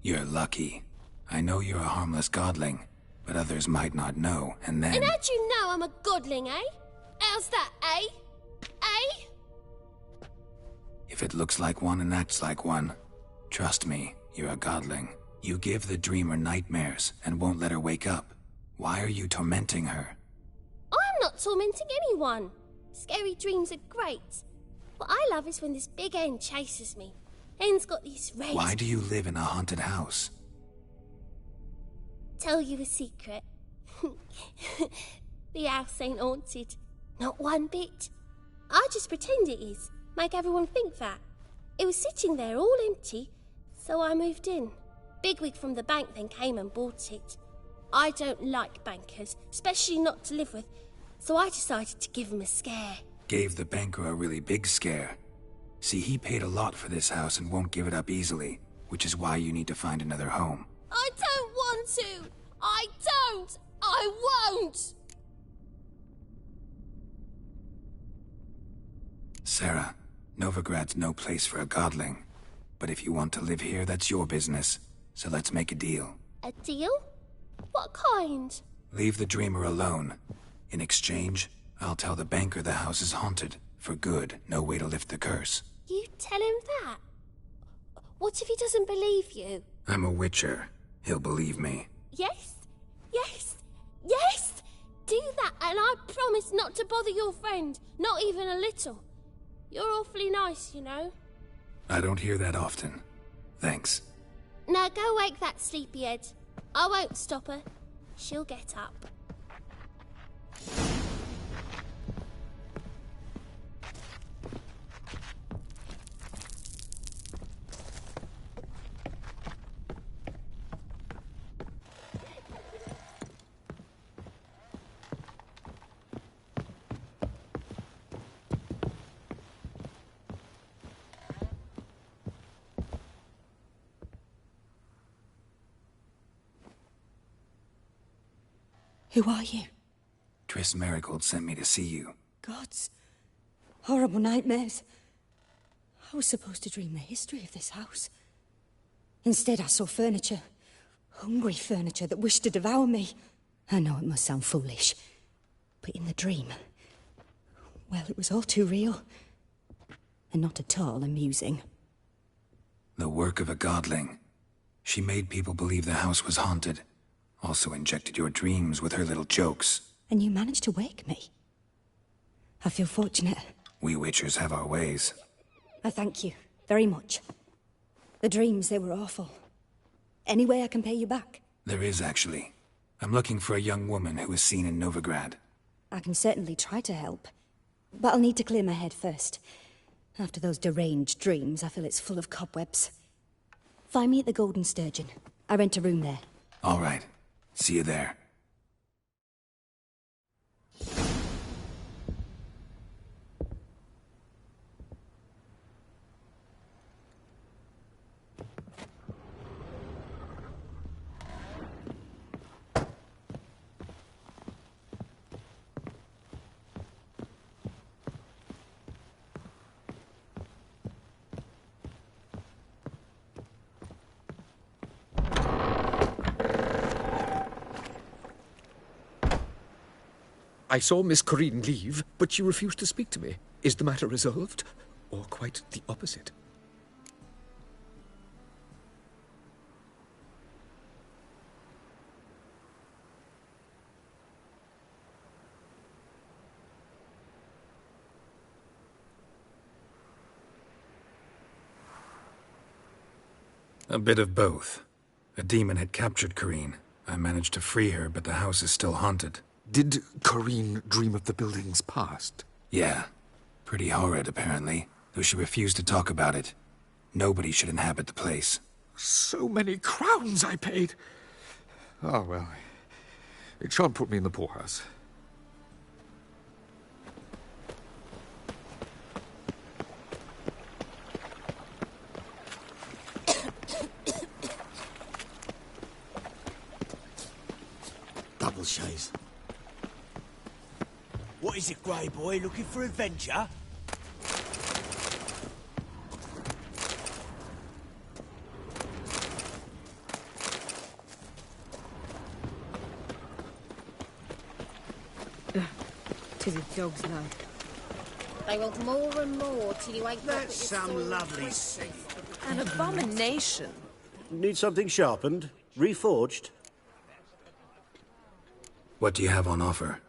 You're lucky. I know you're a harmless godling, but others might not know, and then... And how'd you know I'm a godling, eh? How's that, eh? Eh? If it looks like one and acts like one, trust me, you're a godling. You give the dreamer nightmares and won't let her wake up. Why are you tormenting her? I'm not tormenting anyone. Scary dreams are great. What I love is when this big hen chases me. Hen's got these rays... Why do you live in a haunted house? Tell you a secret. The house ain't haunted. Not one bit. I just pretend it is. Make everyone think that. It was sitting there all empty, so I moved in. Bigwig from the bank then came and bought it. I don't like bankers, especially not to live with, so I decided to give him a scare. Gave the banker a really big scare. See, he paid a lot for this house and won't give it up easily, which is why you need to find another home. I don't want to! I don't! I won't! Sarah, Novigrad's no place for a godling. But if you want to live here, that's your business. So let's make a deal. A deal? What kind? Leave the dreamer alone. In exchange, I'll tell the banker the house is haunted. For good, no way to lift the curse. You tell him that? What if he doesn't believe you? I'm a witcher. He'll believe me. Yes? Yes? Yes! Do that, and I promise not to bother your friend. Not even a little. You're awfully nice, you know. I don't hear that often. Thanks. Now go wake that sleepyhead. I won't stop her. She'll get up. Who are you? Triss Merigold sent me to see you. Gods. Horrible nightmares. I was supposed to dream the history of this house. Instead, I saw furniture. Hungry furniture that wished to devour me. I know it must sound foolish, but in the dream, well, it was all too real. And not at all amusing. The work of a godling. She made people believe the house was haunted. Also injected your dreams with her little jokes. And you managed to wake me. I feel fortunate. We witchers have our ways. I thank you very much. The dreams, they were awful. Any way I can pay you back? There is, actually. I'm looking for a young woman who was seen in Novigrad. I can certainly try to help. But I'll need to clear my head first. After those deranged dreams, I feel it's full of cobwebs. Find me at the Golden Sturgeon. I rent a room there. All right. See you there. I saw Miss Corinne leave, but she refused to speak to me. Is the matter resolved? Or quite the opposite? A bit of both. A demon had captured Corinne. I managed to free her, but the house is still haunted. Did Corinne dream of the building's past? Yeah. Pretty horrid, apparently, though she refused to talk about it. Nobody should inhabit the place. So many crowns I paid. Oh, well, It shan't put me in the poorhouse. Double shays. What is it, Grey Boy? Looking for adventure? Tis a dog's life. They want more and more till you ain't got That's some lovely scene. An abomination. Need something sharpened? Reforged? What do you have on offer?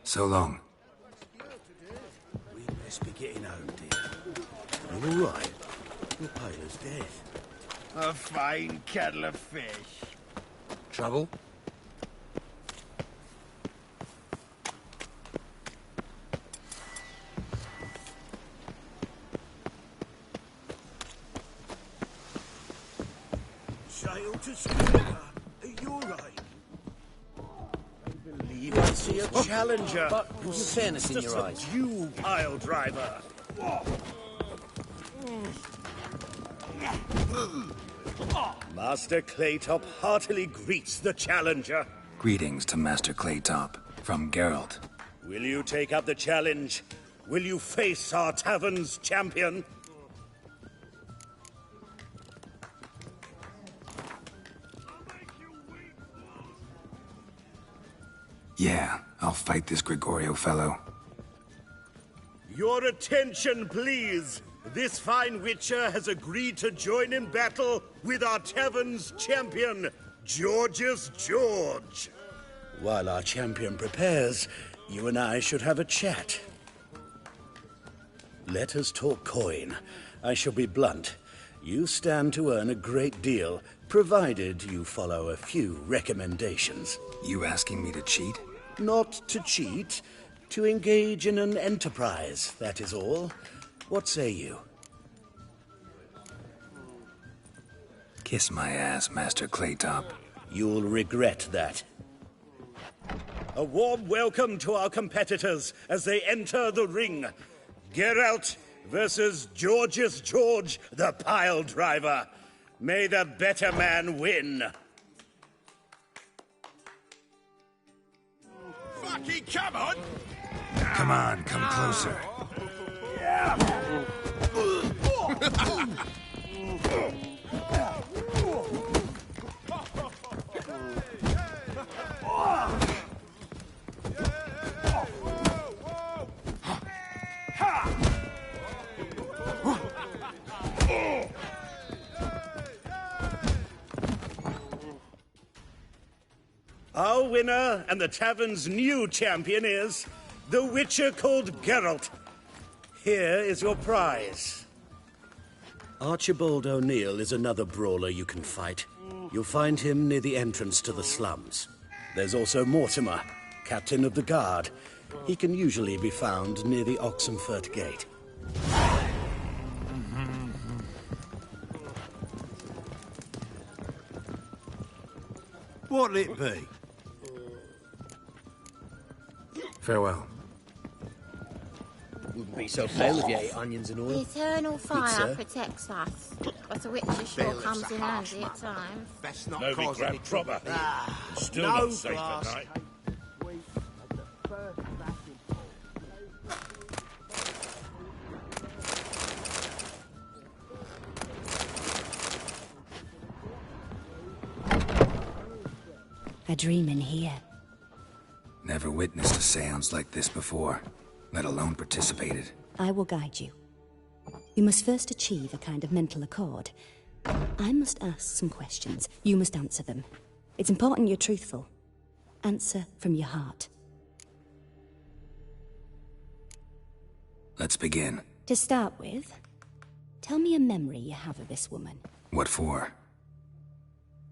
So long. We best be getting home, dear. You all right? You're pale as death. A fine kettle of fish. Trouble? Sail to Skipper. Are you all right? Believe I see a challenger. What's the fairness in your eyes? You pile driver. Master Claytop heartily greets the challenger. Greetings to Master Claytop from Geralt. Will you take up the challenge? Will you face our tavern's champion? Yeah, I'll fight this Gregorio fellow. Your attention, please. This fine witcher has agreed to join in battle with our tavern's champion, George's George. While our champion prepares, you and I should have a chat. Let us talk coin. I shall be blunt. You stand to earn a great deal, provided you follow a few recommendations. You asking me to cheat? Not to cheat, to engage in an enterprise, that is all. What say you? Kiss my ass, Master Claytop. You'll regret that. A warm welcome to our competitors as they enter the ring. Geralt versus George's George, the pile driver. May the better man win. Fucking come on! Come on, come closer. Our winner and the tavern's new champion is the Witcher called Geralt. Here is your prize. Archibald O'Neill is another brawler you can fight. You'll find him near the entrance to the slums. There's also Mortimer, captain of the guard. He can usually be found near the Oxenfurt Gate. What'll it be? Farewell. Wouldn't be so pale if you ate onions and The oil. eternal sir. fire protects us, but the witcher sure comes in handy at times. Best not Nobody cause grab any proper. trouble. Still no not safe glass. at night. A dream in here. Never witnessed a seance like this before, let alone participated. I will guide you. You must first achieve a kind of mental accord. I must ask some questions. You must answer them. It's important you're truthful. Answer from your heart. Let's begin. To start with, tell me a memory you have of this woman. What for?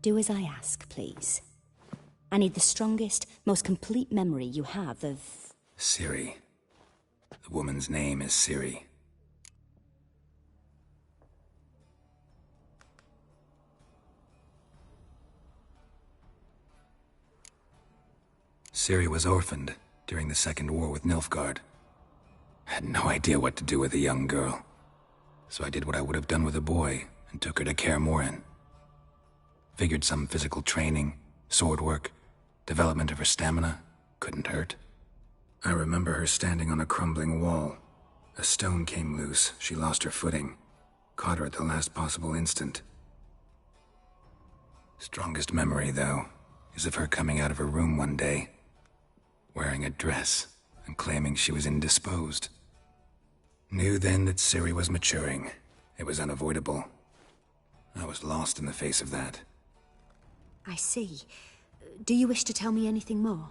Do as I ask, please. I need the strongest, most complete memory you have of... Ciri. The woman's name is Ciri. Ciri was orphaned during the Second War with Nilfgaard. I had no idea what to do with a young girl, so I did what I would have done with a boy and took her to Kaer Morhen. Figured some physical training, sword work, development of her stamina couldn't hurt. I remember her standing on a crumbling wall. A stone came loose, she lost her footing, caught her at the last possible instant. Strongest memory, though, is of her coming out of her room one day, wearing a dress and claiming she was indisposed. Knew then that Ciri was maturing. It was unavoidable. I was lost in the face of that. I see. Do you wish to tell me anything more?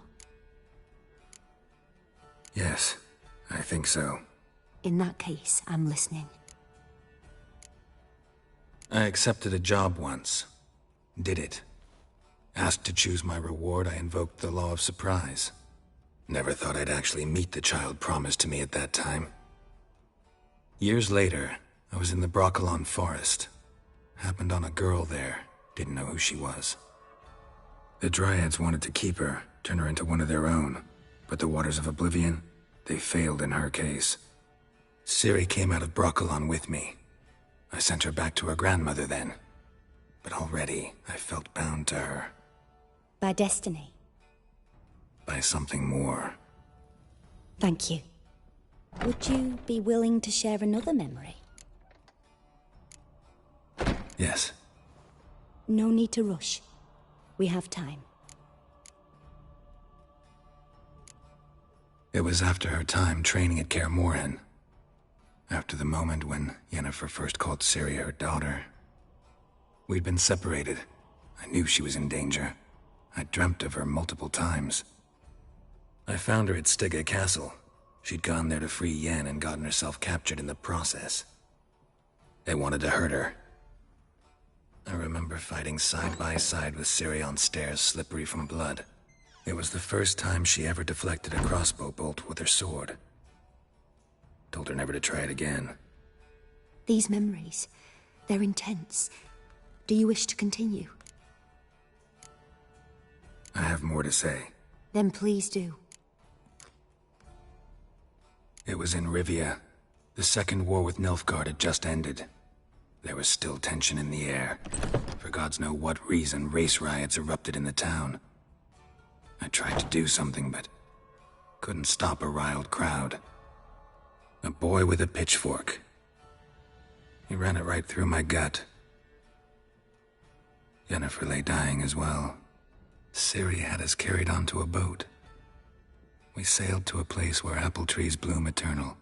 Yes, I think so. In that case, I'm listening. I accepted a job once. Did it. Asked to choose my reward, I invoked the law of surprise. Never thought I'd actually meet the child promised to me at that time. Years later, I was in the Brokilon forest. Happened on a girl there. Didn't know who she was. The Dryads wanted to keep her, turn her into one of their own. But the Waters of Oblivion, they failed in her case. Ciri came out of Brokilon with me. I sent her back to her grandmother then. But already, I felt bound to her. By destiny. By something more. Thank you. Would you be willing to share another memory? Yes. No need to rush. We have time. It was after her time training at Kaer Morhen. After the moment when Yennefer first called Ciri her daughter. We'd been separated. I knew she was in danger. I dreamt of her multiple times. I found her at Stygga Castle. She'd gone there to free Yen and gotten herself captured in the process. They wanted to hurt her. I remember fighting side by side with Ciri on stairs slippery from blood. It was the first time she ever deflected a crossbow bolt with her sword. Told her never to try it again. These memories, they're intense. Do you wish to continue? I have more to say. Then please do. It was in Rivia. The Second War with Nilfgaard had just ended. There was still tension in the air. For gods know what reason, race riots erupted in the town. I tried to do something, but couldn't stop a riled crowd. A boy with a pitchfork. He ran it right through my gut. Yennefer lay dying as well. Ciri had us carried onto a boat. We sailed to a place where apple trees bloom eternal.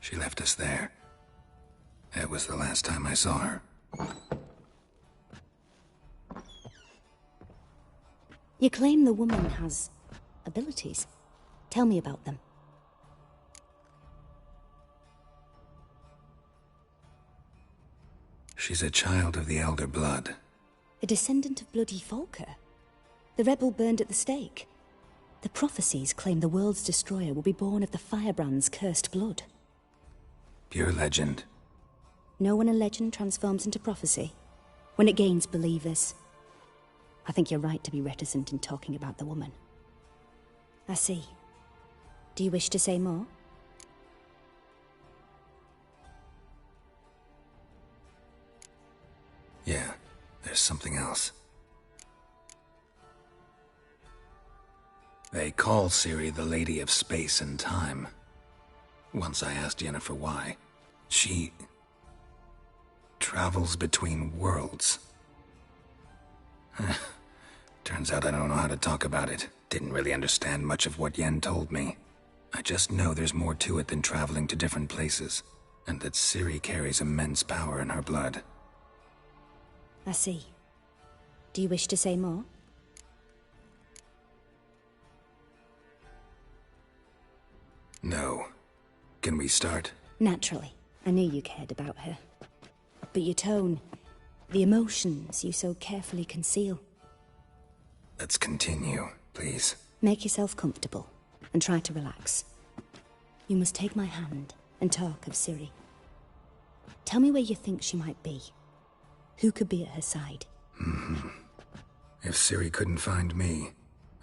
She left us there. That was the last time I saw her. You claim the woman has abilities. Tell me about them. She's a child of the Elder Blood. A descendant of bloody Volker. The rebel burned at the stake. The prophecies claim the world's destroyer will be born of the firebrand's cursed blood. Pure legend. Know when a legend transforms into prophecy? When it gains believers. I think you're right to be reticent in talking about the woman. I see. Do you wish to say more? Yeah, there's something else. They call Ciri the Lady of Space and Time. Once I asked Yennefer why. She travels between worlds. Turns out I don't know how to talk about it. Didn't really understand much of what Yen told me. I just know there's more to it than traveling to different places, and that Ciri carries immense power in her blood. I see. Do you wish to say more? No. Can we start? Naturally. I knew you cared about her. But your tone, the emotions you so carefully conceal. Let's continue, please. Make yourself comfortable and try to relax. You must take my hand and talk of Ciri. Tell me where you think she might be. Who could be at her side? If Ciri couldn't find me,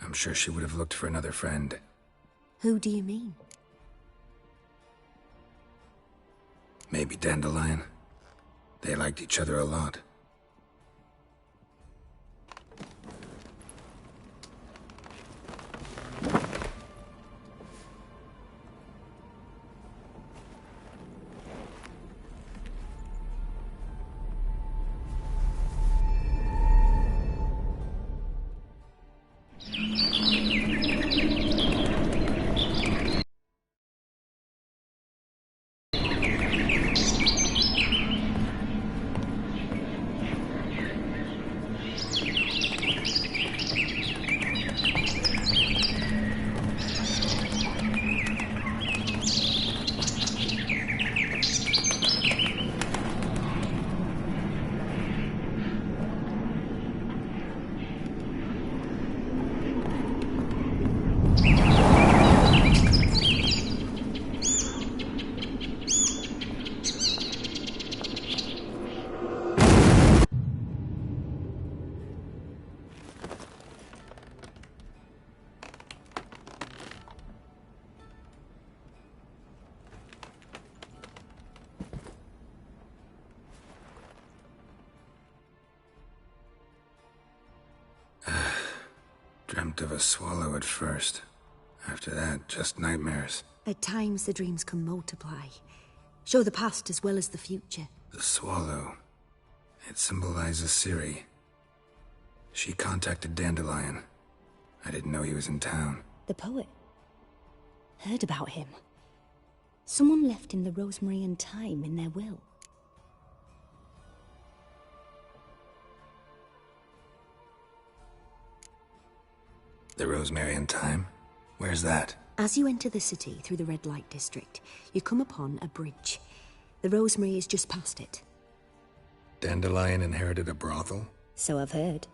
I'm sure she would have looked for another friend. Who do you mean? Maybe Dandelion. They liked each other a lot. Dreamt of a swallow at first. After that, just nightmares. At times the dreams can multiply. Show the past as well as the future. The swallow. It symbolizes Ciri. She contacted Dandelion. I didn't know he was in town. The poet. Heard about him. Someone left him the rosemary and thyme in their will. The rosemary and thyme? Where's that? As you enter the city through the red light district, you come upon a bridge. The rosemary is just past it. Dandelion inherited a brothel? So I've heard.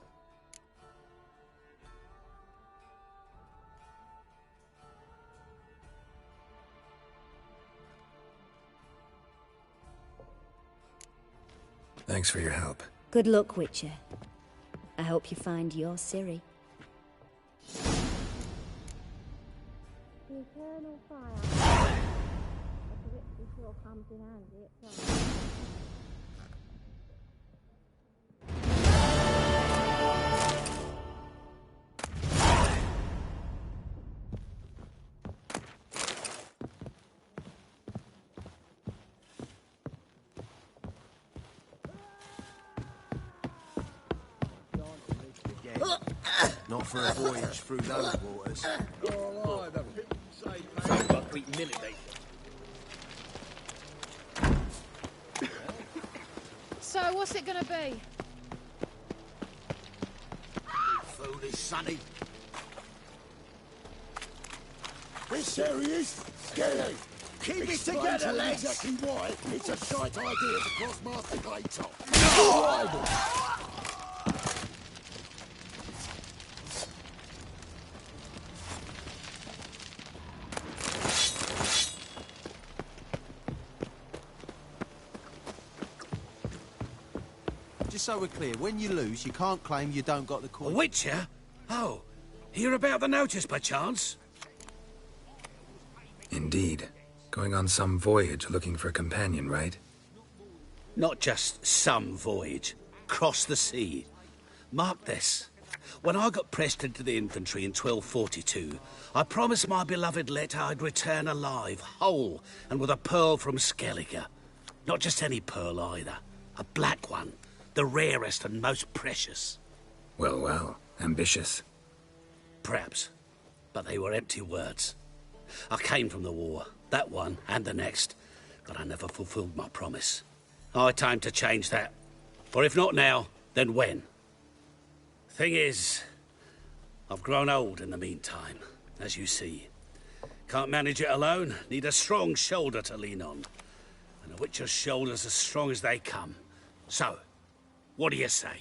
Thanks for your help. Good luck, Witcher. I hope you find your Ciri. The eternal fire. That's a witch sure comes in handy at times. Not for a voyage through those waters. So, what's it gonna be? Foolish sonny. This area is scary. Keep it Explain together, to him lads. exactly why it's a shite idea to cross Master Claytop. Just so we're clear, when you lose, you can't claim you don't got the A coin. witcher? Oh, hear about the notice by chance? Indeed. Going on some voyage looking for a companion, right? Not just some voyage. Cross the sea. Mark this. When I got pressed into the infantry in 1242, I promised my beloved Let I'd return alive, whole, and with a pearl from Skellige. Not just any pearl either. A black one. The rarest and most precious. Well, well. Ambitious. Perhaps. But they were empty words. I came from the war, that one and the next, but I never fulfilled my promise. High time to change that. Or if not now, then when? Thing is, I've grown old in the meantime, as you see. Can't manage it alone, need a strong shoulder to lean on. And a witcher's shoulder's as strong as they come. So, what do you say?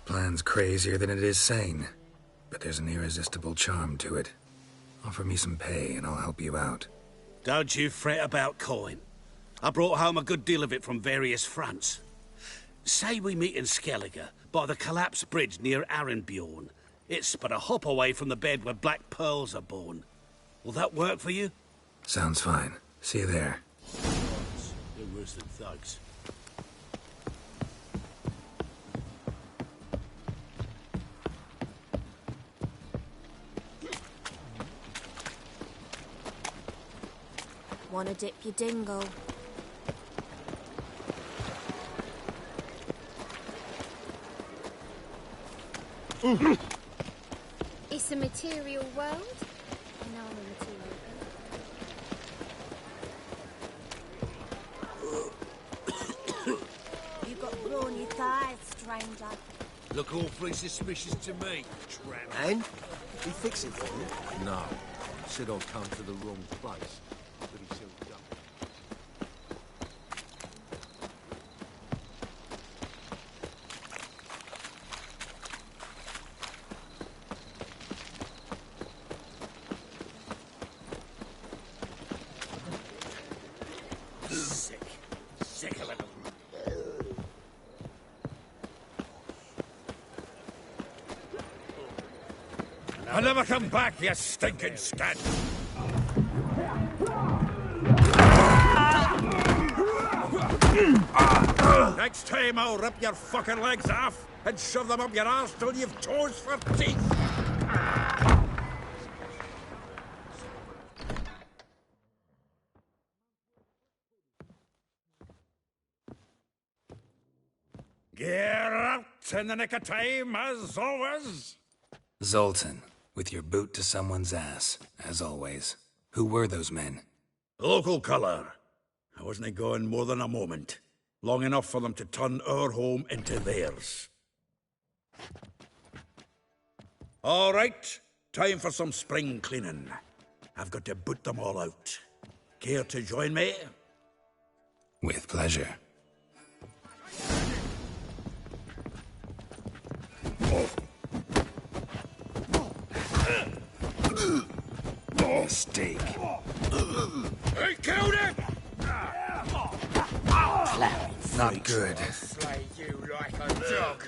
Plan's crazier than it is sane, but there's an irresistible charm to it. Offer me some pay and I'll help you out. Don't you fret about coin. I brought home a good deal of it from various fronts. Say we meet in Skellige, by the collapsed bridge near Arenbjorn. It's but a hop away from the bed where black pearls are born. Will that work for you? Sounds fine. See you there. They're worse than thugs. Wanna dip your dingle? It's a material world. I know I'm a material girl. You got brawny thighs, stranger. Look awfully suspicious to me, tramp. And? He fix it for you? No. Said I'd come to the wrong place. But he still done. Sick. Sick of it. I'll never come back, you stinking scant! Next time I'll rip your fucking legs off and shove them up your arse till you've toes for teeth! Get out in the nick of time, as always! Zoltan, with your boot to someone's ass, as always. Who were those men? Local colour. I wasn't going more than a moment. Long enough for them to turn our home into theirs. All right, time for some spring cleaning. I've got to boot them all out. Care to join me? With pleasure. Mistake. Hey, killed it! Not good. Slay you like a dog.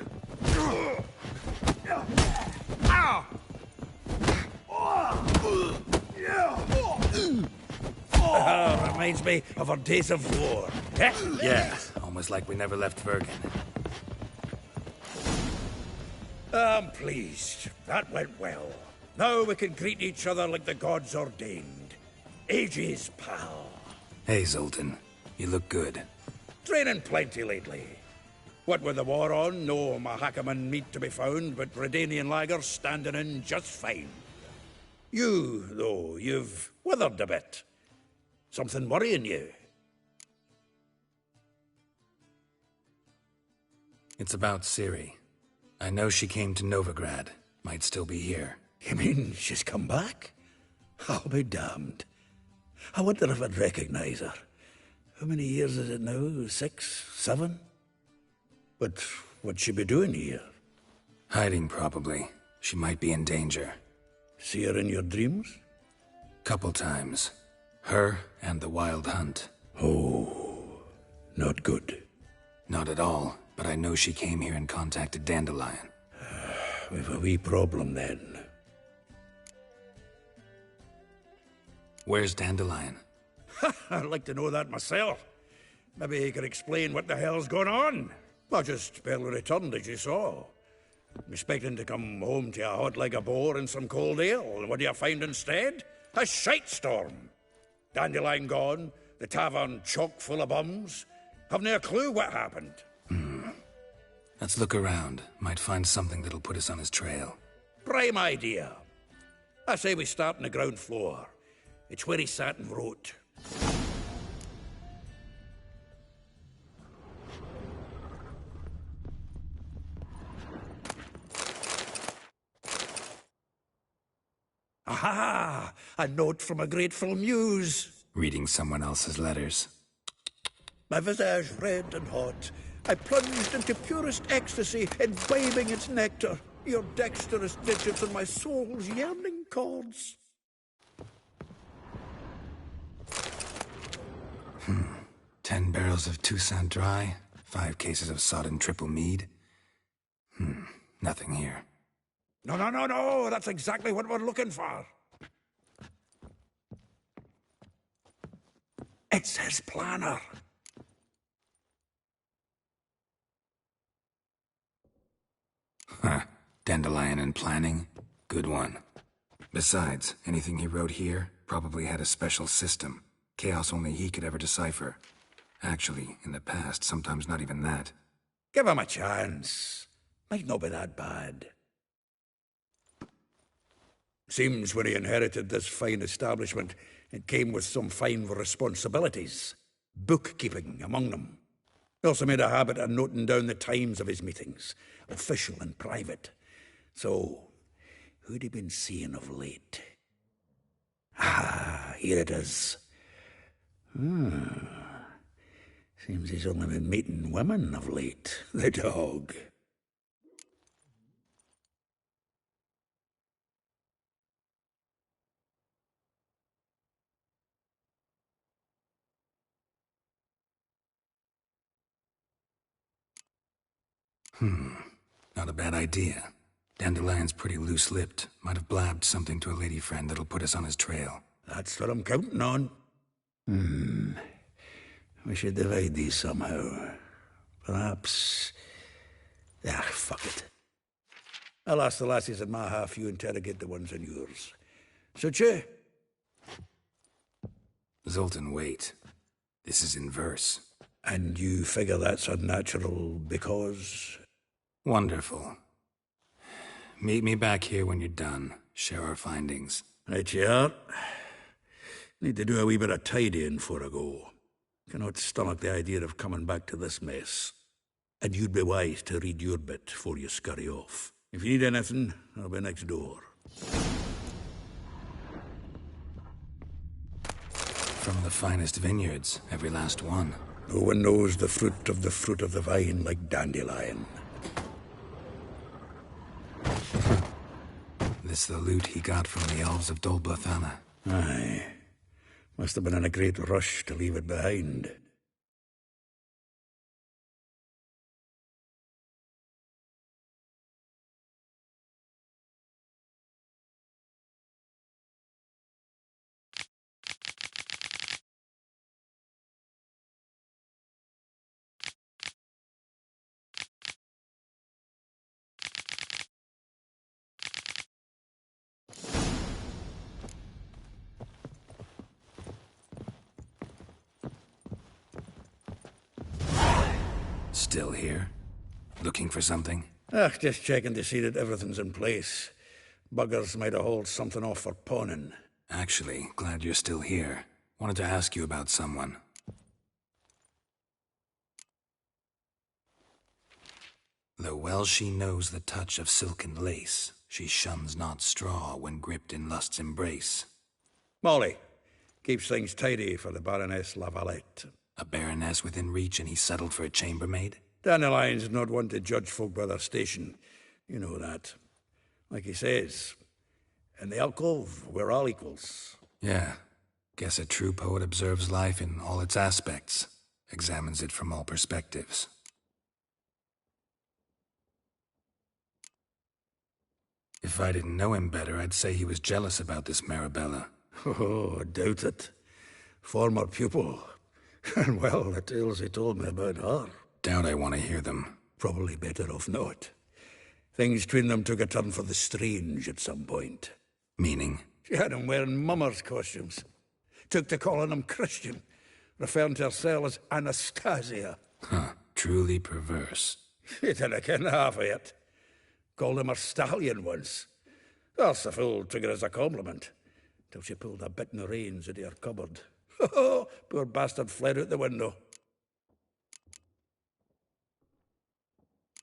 Reminds me of our days of war. Eh? Yeah, almost like we never left Vergen. I'm pleased. That went well. Now we can greet each other like the gods ordained. Ages, pal. Hey, Zoltan. You look good. Training plenty lately. What with the war on, no Mahakaman meat to be found, but Redanian lagers standing in just fine. You, though, you've withered a bit. Something worrying you? It's about Ciri. I know she came to Novigrad. Might still be here. You mean she's come back? I'll be damned. I wonder if I'd recognize her. How many years is it now? 6, 7? But what'd she be doing here? Hiding, probably. She might be in danger. See her in your dreams? Couple times. Her and the Wild Hunt. Oh, not good. Not at all, but I know she came here and contacted Dandelion. We've a wee problem then. Where's Dandelion? I'd like to know that myself. Maybe he could explain what the hell's going on. I just barely returned, as you saw. I'm expecting to come home to a hot like a boar and some cold ale, and what do you find instead? A shite storm. Dandelion gone, the tavern chock full of bums. Haven't a clue what happened. Let's look around. Might find something that'll put us on his trail. Prime idea. I say we start on the ground floor. It's where he sat and wrote. Aha! A note from a grateful muse. Reading someone else's letters. My visage red and hot, I plunged into purest ecstasy, imbibing its nectar. Your dexterous digits and my soul's yearning chords. 10 barrels of Toussaint Dry, 5 cases of sodden triple mead. Nothing here. No, that's exactly what we're looking for. It's his planner. Huh. Dandelion and planning? Good one. Besides, anything he wrote here probably had a special system. Chaos only he could ever decipher. Actually, in the past, sometimes not even that. Give him a chance. Might not be that bad. Seems when he inherited this fine establishment, it came with some fine responsibilities. Bookkeeping among them. He also made a habit of noting down the times of his meetings, official and private. So, who'd he been seeing of late? Ah, here it is. Seems he's only been meeting women of late, the dog. Not a bad idea. Dandelion's pretty loose-lipped. Might have blabbed something to a lady friend that'll put us on his trail. That's what I'm counting on. We should divide these somehow. Perhaps... fuck it. I'll ask the lassies in my half, you interrogate the ones in yours. Suit you? Zoltan, wait. This is in verse. And you figure that's unnatural because... Wonderful. Meet me back here when you're done. Share our findings. Right you are. Need to do a wee bit of tidying before I go. Cannot stomach the idea of coming back to this mess. And you'd be wise to read your bit before you scurry off. If you need anything, I'll be next door. From the finest vineyards, every last one. No one knows the fruit of the vine like Dandelion. This the loot he got from the elves of Dol Blathanna. Aye. Must have been in a great rush to leave it behind. Still here? Looking for something? Just checking to see that everything's in place. Buggers might have hauled something off for pawning. Actually, glad you're still here. Wanted to ask you about someone. Though well she knows the touch of silken lace, she shuns not straw when gripped in lust's embrace. Molly keeps things tidy for the Baroness Lavalette. A baroness within reach and he settled for a chambermaid? Dandelion's not one to judge folk by their station. You know that. Like he says, in the alcove, we're all equals. Yeah. Guess a true poet observes life in all its aspects, examines it from all perspectives. If I didn't know him better, I'd say he was jealous about this Marabella. Oh, I doubt it. Former pupil. And well, the tales he told me about her. Doubt I want to hear them. Probably better off not. Things between them took a turn for the strange at some point. Meaning? She had him wearing mummers' costumes. Took to calling him Christian, referring to herself as Anastasia. Huh, truly perverse. She didn't ken half of it. Called him her stallion once. That's the fool took it as a compliment, till she pulled a bit in the reins into her cupboard. Oh, poor bastard fled out the window.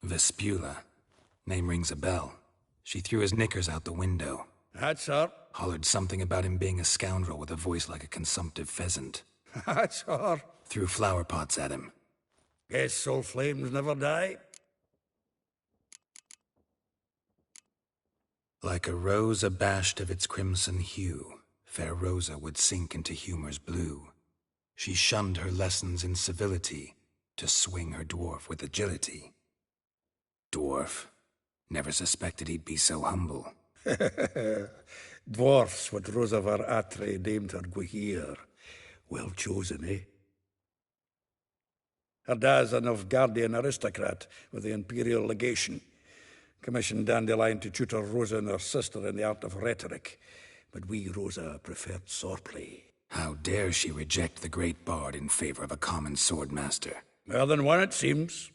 Vespula. Name rings a bell. She threw his knickers out the window. That's her. Hollered something about him being a scoundrel with a voice like a consumptive pheasant. That's her. Threw flower pots at him. Guess soul flames never die. Like a rose abashed of its crimson hue, fair Rosa would sink into humor's blue. She shunned her lessons in civility to swing her dwarf with agility. Dwarf. Never suspected he'd be so humble. Dwarfs what Rosavar Atre named her Guihir. Well chosen, eh? Her dad's a Novgardian aristocrat with the Imperial Legation. Commissioned Dandelion to tutor Rosa and her sister in the art of rhetoric. But we, Rosa, preferred swordplay. How dare she reject the great bard in favor of a common swordmaster? More than one, it seems.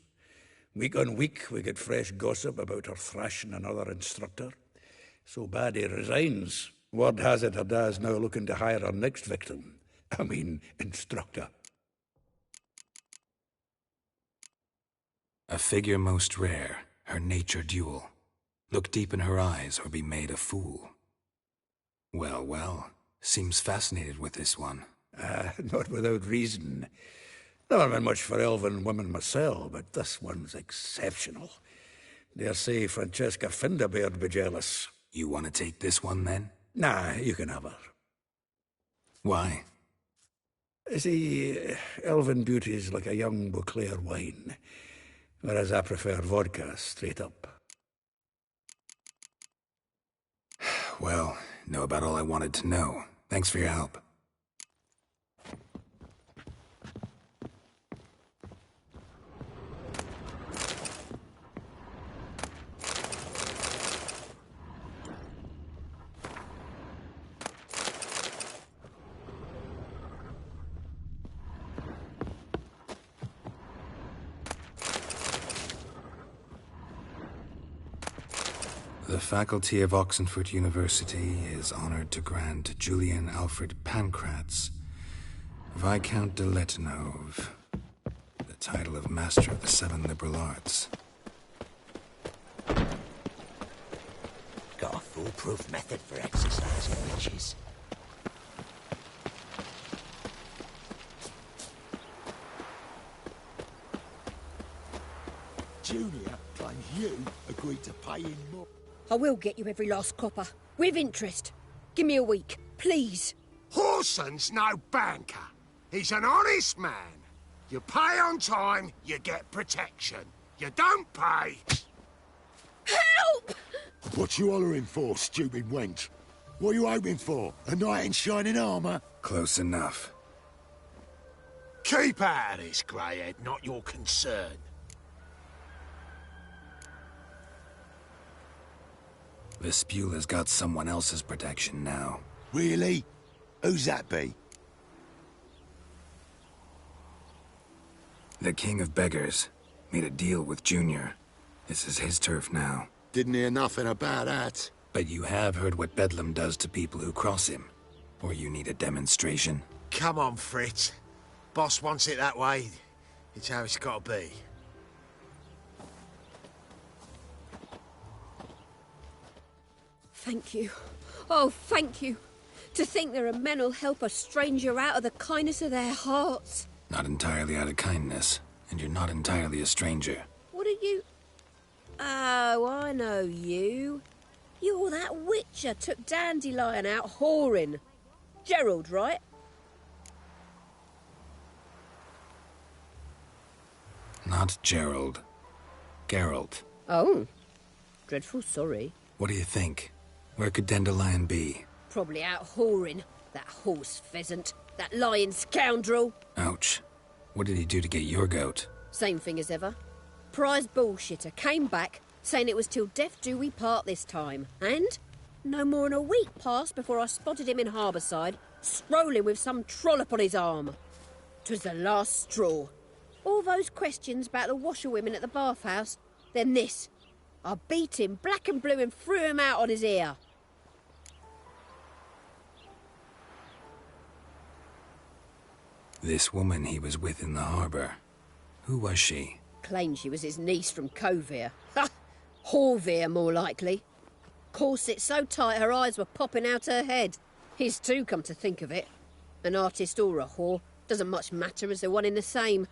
Week on week, we get fresh gossip about her thrashing another instructor. So bad he resigns. Word has it her dad's now looking to hire her next victim. I mean, instructor. A figure most rare, her nature dual. Look deep in her eyes or be made a fool. Well, well, seems fascinated with this one. Not without reason. Never been much for elven women myself, but this one's exceptional. Dare say Francesca Finderbeard be jealous. You want to take this one, then? Nah, you can have her. Why? See, elven beauty's like a young Beauclair wine, whereas I prefer vodka straight up. Well, know about all I wanted to know. Thanks for your help. The faculty of Oxenford University is honored to grant Julian Alfred Pancratz, Viscount de Letenhove, the title of Master of the Seven Liberal Arts. Got a foolproof method for exercising witches. Junior claims you agreed to pay him more. I will get you every last copper, with interest. Give me a week, please. Horson's no banker. He's an honest man. You pay on time, you get protection. You don't pay... Help! What you hollering for, stupid wench? What are you hoping for? A knight in shining armour? Close enough. Keep out of this, Greyhead, not your concern. Vespula's got someone else's protection now. Really? Who's that be? The King of Beggars. Made a deal with Junior. This is his turf now. Didn't hear nothing about that. But you have heard what Bedlam does to people who cross him. Or you need a demonstration? Come on, Fritz. Boss wants it that way. It's how it's got to be. Thank you. Oh, thank you. To think there are men who'll help a stranger out of the kindness of their hearts. Not entirely out of kindness. And you're not entirely a stranger. What are you... Oh, I know you. You're that witcher took Dandelion out whoring. Gerald, right? Not Gerald. Geralt. Oh. Dreadful sorry. What do you think? Where could Dandelion be? Probably out whoring. That horse pheasant. That lying scoundrel. Ouch. What did he do to get your goat? Same thing as ever. Prize bullshitter came back, saying it was till death do we part this time. And no more than a week passed before I spotted him in Harbourside, strolling with some trollop on his arm. 'Twas the last straw. All those questions about the washerwomen at the bathhouse, then this. I beat him black and blue and threw him out on his ear. This woman he was with in the harbour. Who was she? Claimed she was his niece from Kovir. Ha! Horvir, more likely. Corset so tight her eyes were popping out her head. His too, come to think of it. An artist or a whore doesn't much matter as they're one in the same.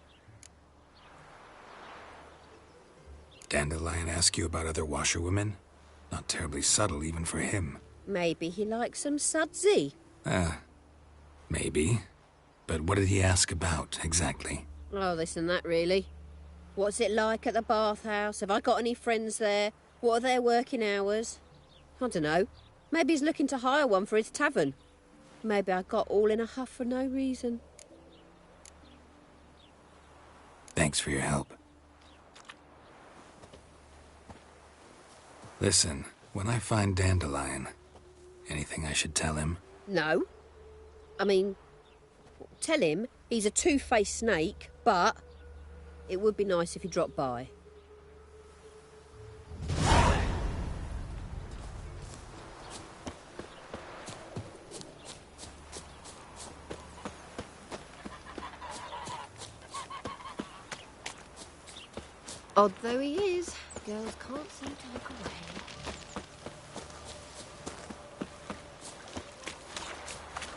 Dandelion ask you about other washerwomen? Not terribly subtle even for him. Maybe he likes some sudsy. Maybe. But what did he ask about, exactly? Oh, this and that, really. What's it like at the bathhouse? Have I got any friends there? What are their working hours? I don't know. Maybe he's looking to hire one for his tavern. Maybe I got all in a huff for no reason. Thanks for your help. Listen, when I find Dandelion, anything I should tell him? No. I mean, tell him he's a two-faced snake, but it would be nice if he dropped by. Odd though he is, girls can't seem to look away.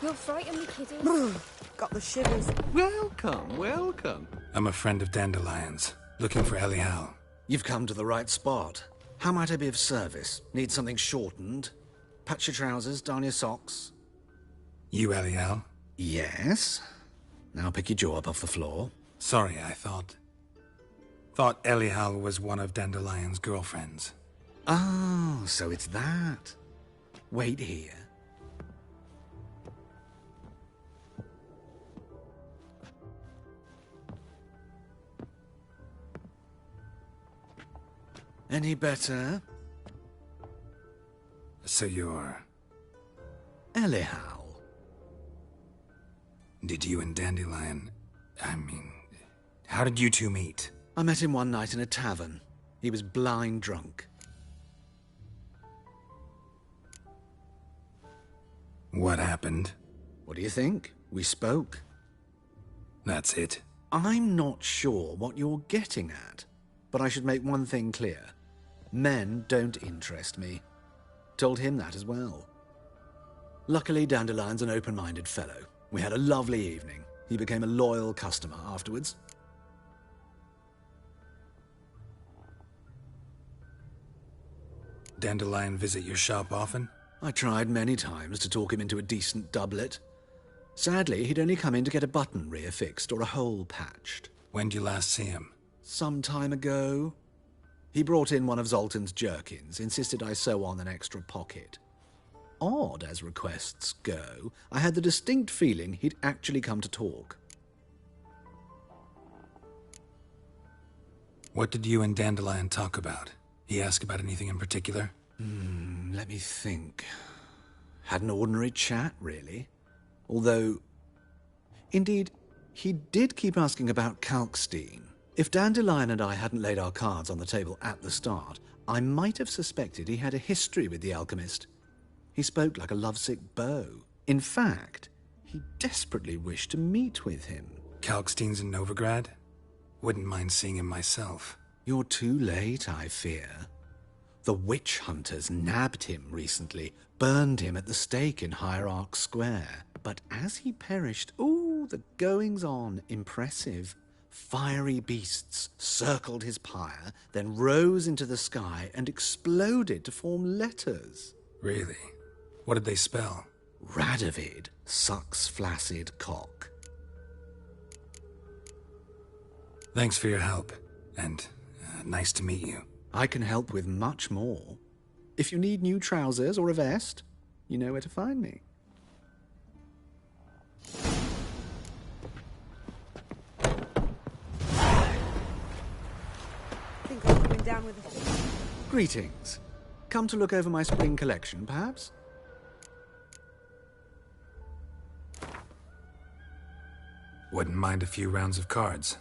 You'll frighten me, kiddies. Got the shivers. Welcome, welcome. I'm a friend of Dandelion's, looking for Elial. You've come to the right spot. How might I be of service? Need something shortened? Patch your trousers, darn your socks. You Elial? Yes. Now pick your jaw up off the floor. Sorry, I thought Elial was one of Dandelion's girlfriends. Oh, so it's that. Wait here. Any better? So you're... Elial. Did you and Dandelion... how did you two meet? I met him one night in a tavern. He was blind drunk. What happened? What do you think? We spoke. That's it? I'm not sure what you're getting at, but I should make one thing clear. Men don't interest me. Told him that as well. Luckily, Dandelion's an open-minded fellow. We had a lovely evening. He became a loyal customer afterwards. Dandelion visit your shop often? I tried many times to talk him into a decent doublet. Sadly, he'd only come in to get a button reaffixed or a hole patched. When did you last see him? Some time ago. He brought in one of Zoltan's jerkins, insisted I sew on an extra pocket. Odd as requests go, I had the distinct feeling he'd actually come to talk. What did you and Dandelion talk about? He ask about anything in particular? Let me think. Had an ordinary chat, really. Although, indeed, he did keep asking about Kalkstein. If Dandelion and I hadn't laid our cards on the table at the start, I might have suspected he had a history with the alchemist. He spoke like a lovesick beau. In fact, he desperately wished to meet with him. Kalkstein's in Novigrad? Wouldn't mind seeing him myself. You're too late, I fear. The witch hunters nabbed him recently, burned him at the stake in Hierarch Square. But as he perished, the goings-on, impressive. Fiery beasts circled his pyre, then rose into the sky and exploded to form letters. Really? What did they spell? Radovid sucks flaccid cock. Thanks for your help, and nice to meet you. I can help with much more. If you need new trousers or a vest, you know where to find me. I think I'm coming down with a... Greetings. Come to look over my spring collection, perhaps? Wouldn't mind a few rounds of cards.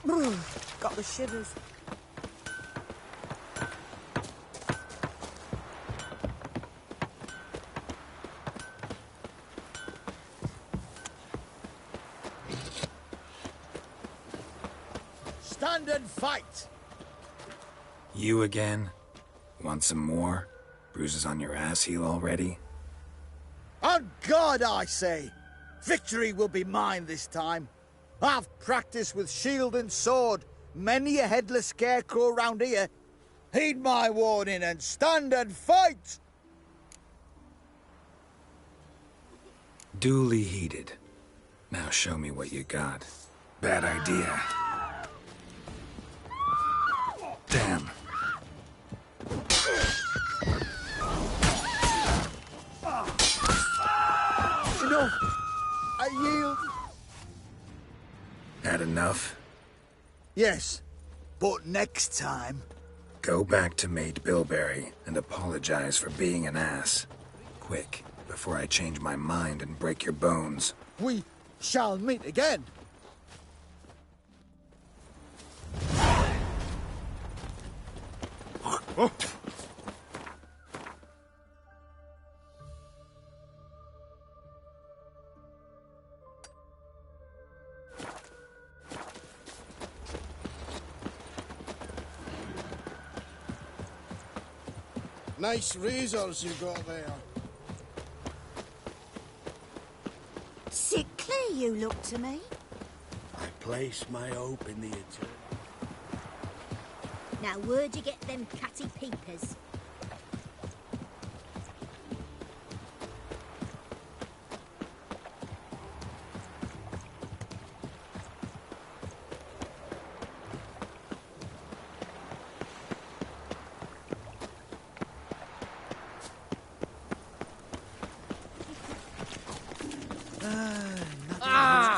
Got the shivers. Stand and fight! You again? Want some more? Bruises on your ass heel already? On God, I say! Victory will be mine this time. I've practiced with shield and sword. Many a headless scarecrow round here. Heed my warning and stand and fight! Duly heeded. Now show me what you got. Bad idea. Damn. Enough! I yield. Had enough? Yes, but next time... Go back to Mate Bilberry and apologize for being an ass. Quick, before I change my mind and break your bones. We shall meet again. Oh. Nice razors you got there. Sickly you look to me. I place my hope in the eternal. Now where'd you get them catty peepers?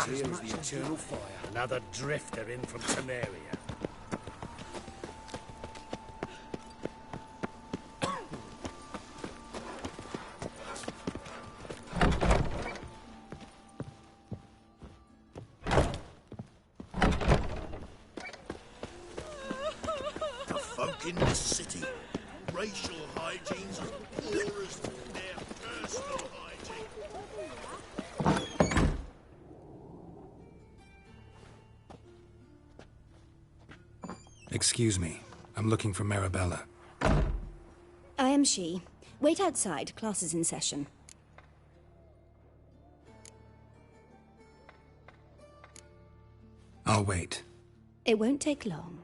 Here's the eternal fire. Another drifter in from Temeria. The folk in this city, racial hygiene's as poor as their personal hygiene. Excuse me. I'm looking for Marabella. I am she. Wait outside. Class is in session. I'll wait. It won't take long.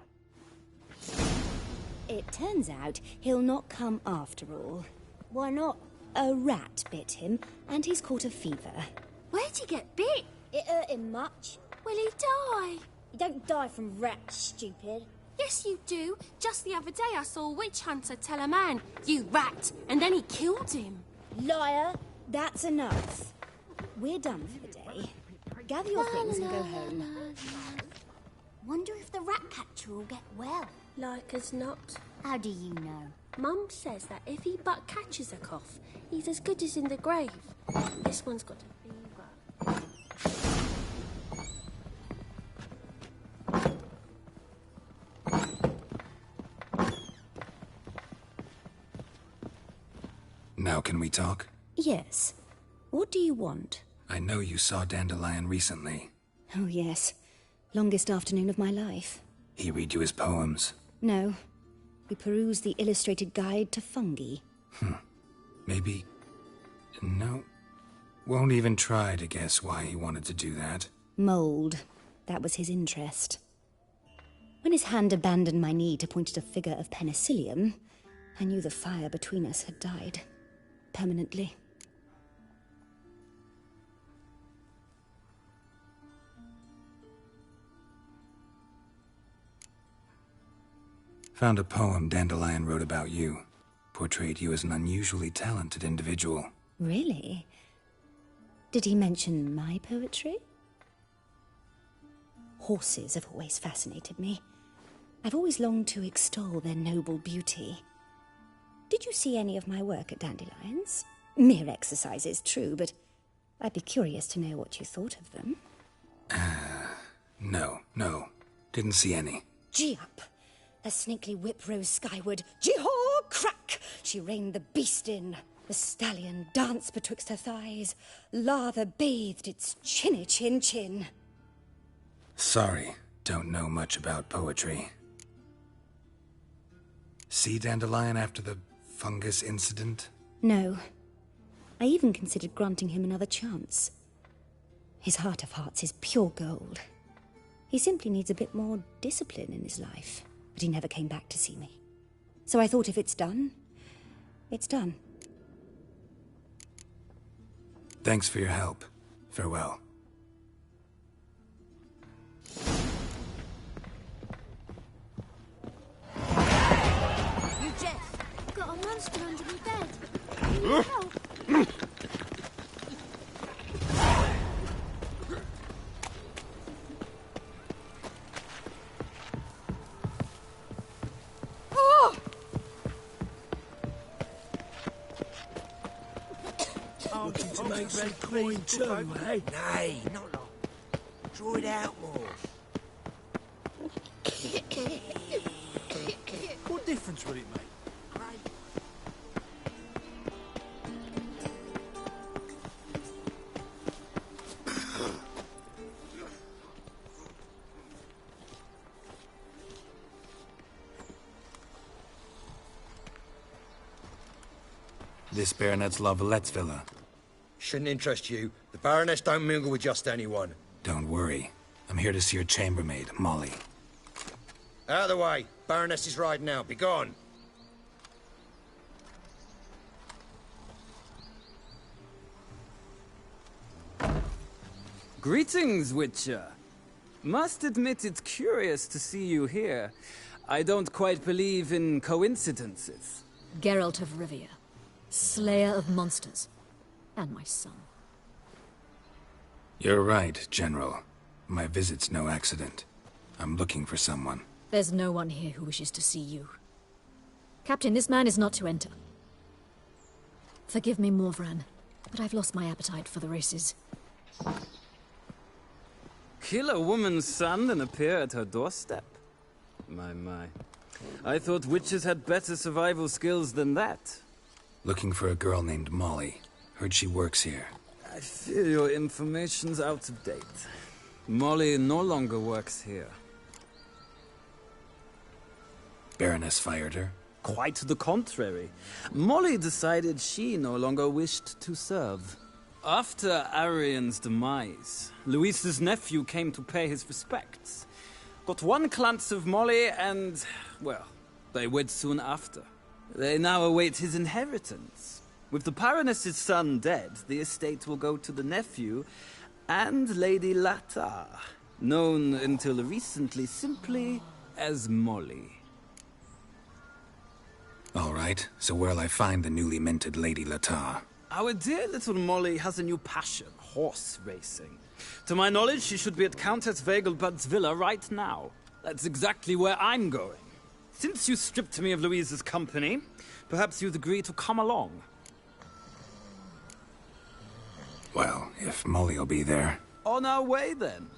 It turns out he'll not come after all. Why not? A rat bit him, and he's caught a fever. Where'd he get bit? It hurt him much. Will he die? You don't die from rats, stupid. Yes, you do. Just the other day I saw a witch hunter tell a man, "You rat," and then he killed him. Liar. That's enough. We're done for the day. Gather your things and go home. Wonder if the rat catcher will get well. Like as not. How do you know? Mum says that if he but catches a cough, he's as good as in the grave. This one's got a fever. Now can we talk? Yes. What do you want? I know you saw Dandelion recently. Oh, yes. Longest afternoon of my life. He read you his poems. No. We perused the illustrated guide to fungi. Maybe... No. Won't even try to guess why he wanted to do that. Mold. That was his interest. When his hand abandoned my knee to point at a figure of penicillium, I knew the fire between us had died. Permanently. Found a poem Dandelion wrote about you. Portrayed you as an unusually talented individual. Really? Did he mention my poetry? Horses have always fascinated me. I've always longed to extol their noble beauty. Did you see any of my work at Dandelions? Mere exercises, true, but I'd be curious to know what you thought of them. No. Didn't see any. Gee up! The snaky whip rose skyward. Gee-haw! Crack! She reined the beast in. The stallion danced betwixt her thighs. Lather bathed its chinny chin. Sorry, don't know much about poetry. See Dandelion after the fungus incident? No. I even considered granting him another chance. His heart of hearts is pure gold. He simply needs a bit more discipline in his life. But he never came back to see me. So I thought if it's done, it's done. Thanks for your help. Farewell. You Jeff, got a monster under my bed. Can you help? To make red clean too, eh? Nay, not long. Draw it out more. What difference would it make? This Baronet's Lavalettes villa. Shouldn't interest you. The Baroness don't mingle with just anyone. Don't worry. I'm here to see your chambermaid, Molly. Out of the way. Baroness is riding out. Be gone. Greetings, Witcher. Must admit it's curious to see you here. I don't quite believe in coincidences. Geralt of Rivia, slayer of monsters, and my son. You're right, General. My visit's no accident. I'm looking for someone. There's no one here who wishes to see you. Captain, this man is not to enter. Forgive me, Morvran, but I've lost my appetite for the races. Kill a woman's son and appear at her doorstep? My. I thought witches had better survival skills than that. Looking for a girl named Molly. Heard she works here. I fear your information's out of date. Molly no longer works here. Baroness fired her? Quite the contrary. Molly decided she no longer wished to serve. After Arian's demise, Luis's nephew came to pay his respects. Got one glance of Molly and, well, they wed soon after. They now await his inheritance. With the Baroness's son dead, the estate will go to the nephew and Lady Latar, known until recently simply as Molly. All right, so where'll I find the newly minted Lady Latar? Our dear little Molly has a new passion, horse racing. To my knowledge, she should be at Countess Vegelbud's villa right now. That's exactly where I'm going. Since you stripped me of Louise's company, perhaps you'd agree to come along. Well, if Molly'll be there. On our way, then.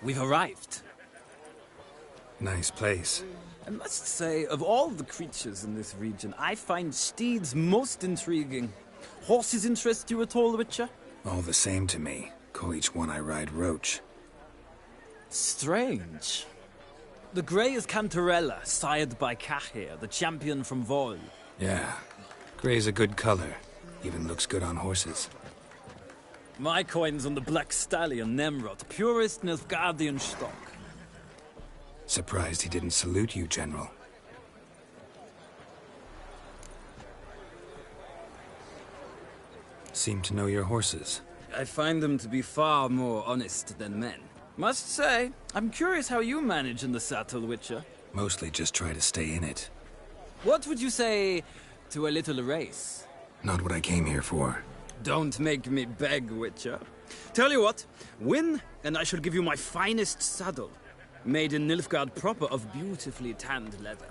We've arrived. Nice place. I must say, of all the creatures in this region, I find steeds most intriguing. Horses interest you at all, Witcher? All the same to me. Call each one I ride Roach. Strange. The grey is Cantarella, sired by Cahir, the champion from Vol. Yeah. Grey's a good color. Even looks good on horses. My coin's on the Black Stallion, Nemrod, purest Nilfgaardian stock. Surprised he didn't salute you, General. Seem to know your horses. I find them to be far more honest than men. Must say, I'm curious how you manage in the saddle, Witcher. Mostly just try to stay in it. What would you say to a little race? Not what I came here for. Don't make me beg, Witcher. Tell you what, win, and I shall give you my finest saddle. Made in Nilfgaard proper of beautifully tanned leather.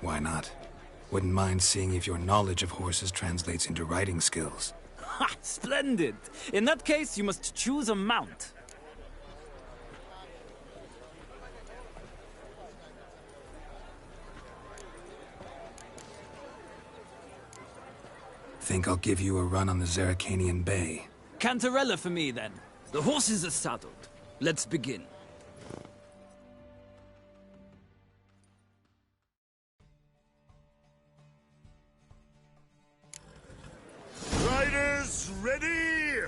Why not? Wouldn't mind seeing if your knowledge of horses translates into riding skills. Ha! Splendid! In that case, you must choose a mount. Think I'll give you a run on the Zerrikanian Bay. Cantarella for me, then. The horses are saddled. Let's begin. Riders, ready!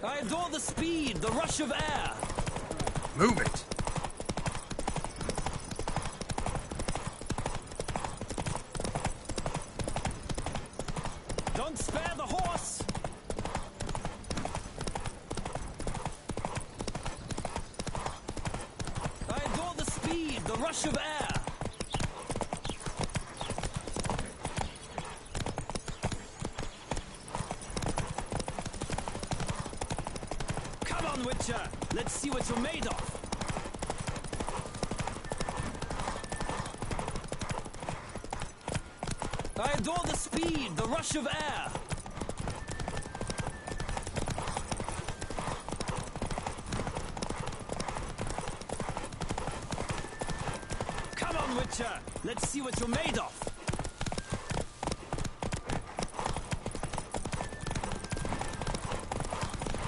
I adore the speed, the rush of air. Move it! Don't spare the horse! I adore the speed, the rush of air. Come on, Witcher! Let's see what you're made of! I adore the speed, the rush of air. Come on, Witcher! Let's see what you're made of!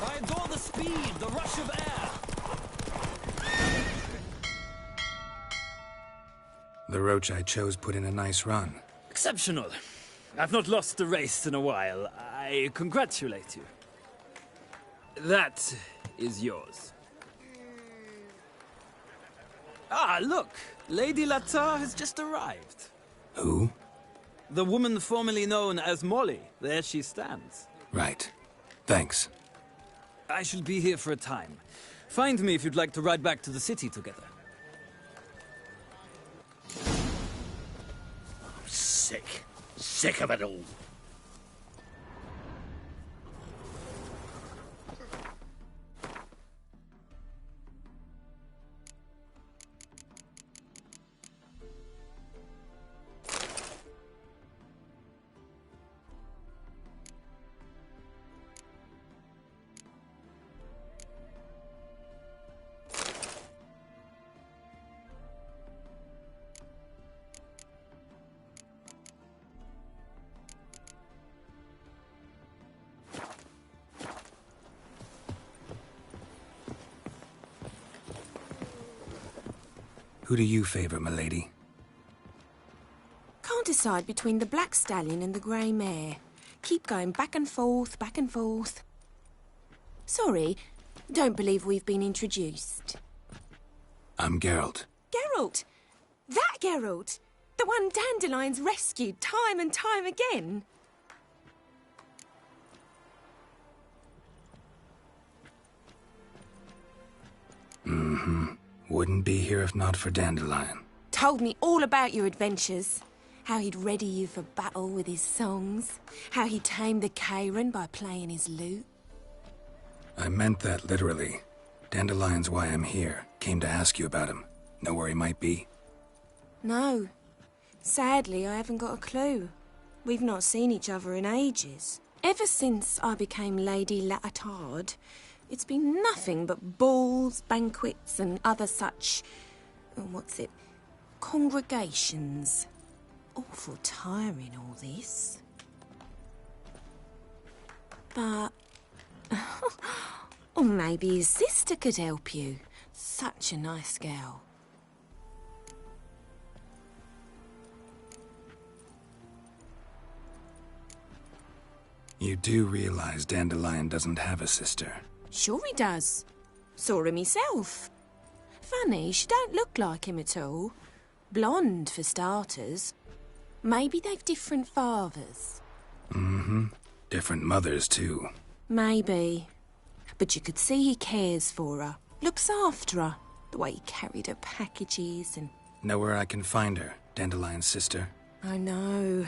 I adore the speed, the rush of air! The roach I chose put in a nice run. Exceptional. I've not lost a race in a while. I congratulate you. That is yours. Ah, look! Lady Latar has just arrived. Who? The woman formerly known as Molly. There she stands. Right. Thanks. I shall be here for a time. Find me if you'd like to ride back to the city together. Sick. Sick of it all. Who do you favor, milady? Can't decide between the black stallion and the grey mare. Keep going back and forth, back and forth. Sorry, don't believe we've been introduced. I'm Geralt. Geralt! That Geralt! The one Dandelion's rescued time and time again. Mm-hmm. Wouldn't be here if not for Dandelion. Told me all about your adventures. How he'd ready you for battle with his songs. How he tamed the Kayran by playing his lute. I meant that literally. Dandelion's why I'm here. Came to ask you about him. Know where he might be? No. Sadly, I haven't got a clue. We've not seen each other in ages. Ever since I became Lady Latard, it's been nothing but balls, banquets, and other such... congregations. Awful tiring, all this. But... or maybe his sister could help you. Such a nice girl. You do realize Dandelion doesn't have a sister. Sure he does. Saw him himself. Funny, she don't look like him at all. Blonde, for starters. Maybe they've different fathers. Mm-hmm. Different mothers, too. Maybe. But you could see he cares for her. Looks after her. The way he carried her packages and... Know where I can find her, Dandelion's sister? I know.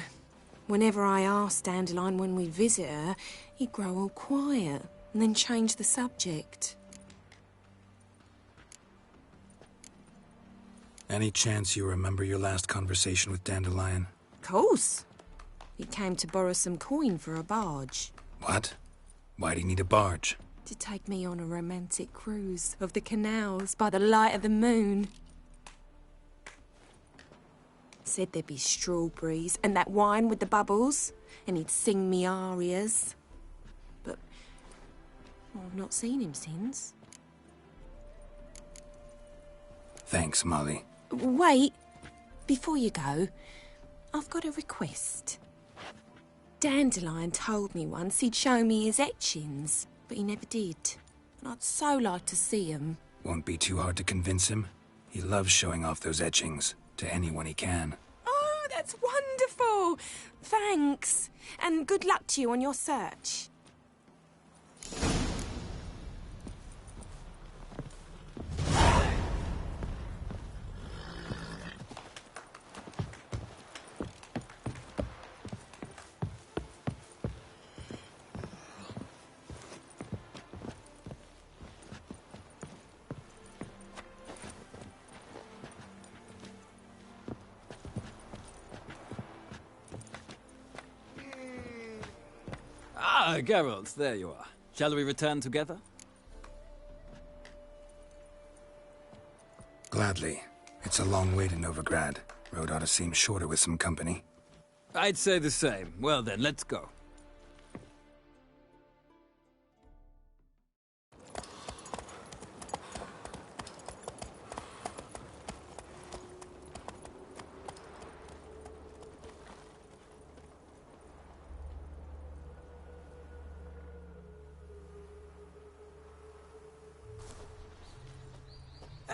Whenever I asked Dandelion when we'd visit her, he'd grow all quiet and then change the subject. Any chance you remember your last conversation with Dandelion? Of course. He came to borrow some coin for a barge. What? Why'd he need a barge? To take me on a romantic cruise of the canals by the light of the moon. Said there'd be strawberries and that wine with the bubbles, and he'd sing me arias. But I've not seen him since. Thanks, Molly. Wait, before you go, I've got a request. Dandelion told me once he'd show me his etchings, but he never did. And I'd so like to see them. Won't be too hard to convince him. He loves showing off those etchings to anyone he can. Oh, that's wonderful! Thanks. And good luck to you on your search. Ah, Geralt, there you are. Shall we return together? Gladly. It's a long way to Novigrad. Road ought to seem shorter with some company. I'd say the same. Well then, let's go.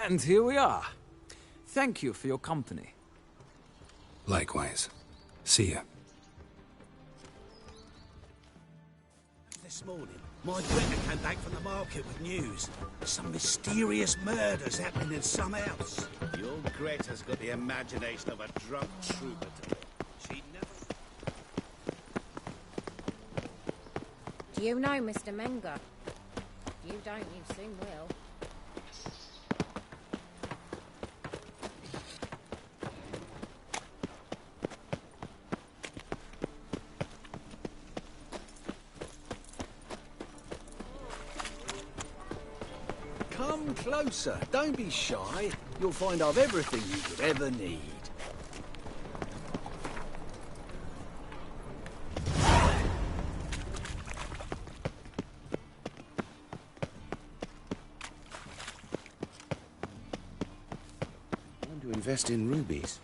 And here we are. Thank you for your company. Likewise. See ya. This morning, my Greta came back from the market with news. Some mysterious murders happening in some house. Your Greta's got the imagination of a drunk troubadour. She never... Do you know Mr. Menger? You don't, you soon will. Come closer. Don't be shy. You'll find I've everything you could ever need. I want to invest in rubies.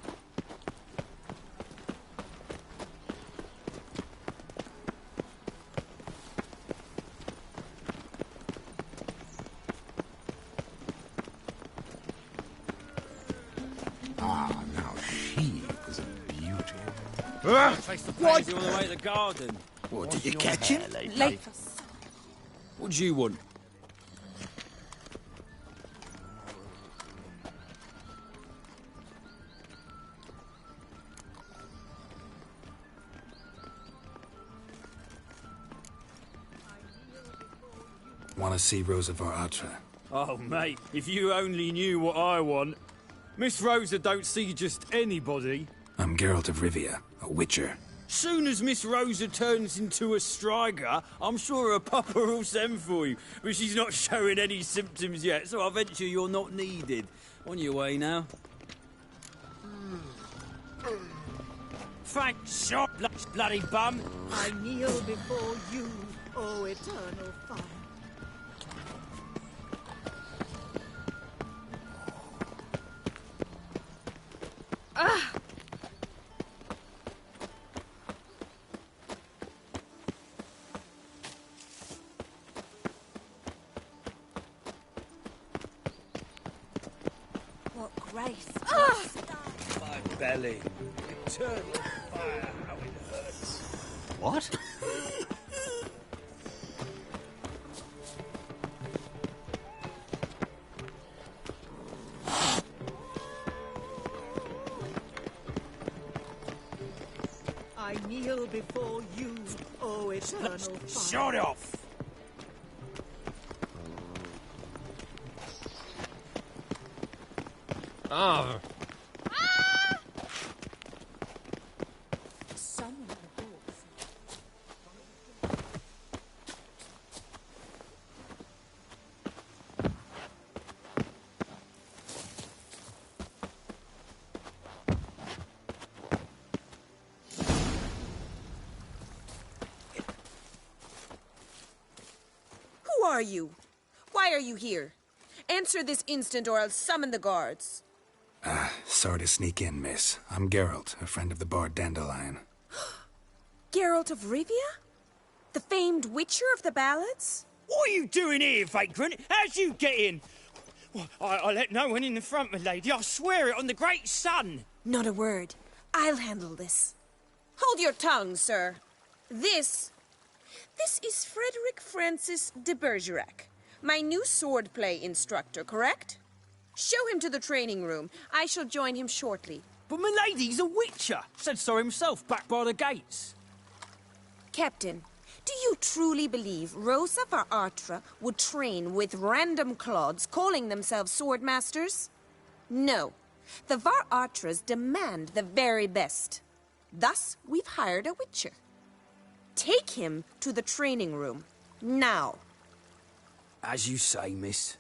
Face the place all the way to the garden. What, did you catch him? Late. What do you want? Want to see Rosa var Atra? Oh, mate, if you only knew what I want. Miss Rosa don't see just anybody. I'm Geralt of Rivia, a witcher. Soon as Miss Rosa turns into a striker, I'm sure her papa will send for you. But she's not showing any symptoms yet, so I venture you're not needed. On your way now. Thank shot, bloody bum. I kneel before you, O eternal fire. Ah! What grace. Ah! What style. belly. Eternal fire, how it hurts. What? I kneel before you, O eternal fire. Shut off! Oh. Who are you? Why are you here? Answer this instant or I'll summon the guards. Sorry to sneak in, miss. I'm Geralt, a friend of the bard Dandelion. Geralt of Rivia? The famed witcher of the ballads? What are you doing here, vagrant? How'd you get in? Well, I let no one in the front, my lady. I swear it on the great sun. Not a word. I'll handle this. Hold your tongue, sir. This is Frederick Francis de Bergerac, my new swordplay instructor, correct? Show him to the training room. I shall join him shortly. But my lady's a witcher. Said so himself back by the gates. Captain, do you truly believe Rosa var Artra would train with random clods calling themselves swordmasters? No. The var Artras demand the very best. Thus, we've hired a witcher. Take him to the training room. Now. As you say, miss.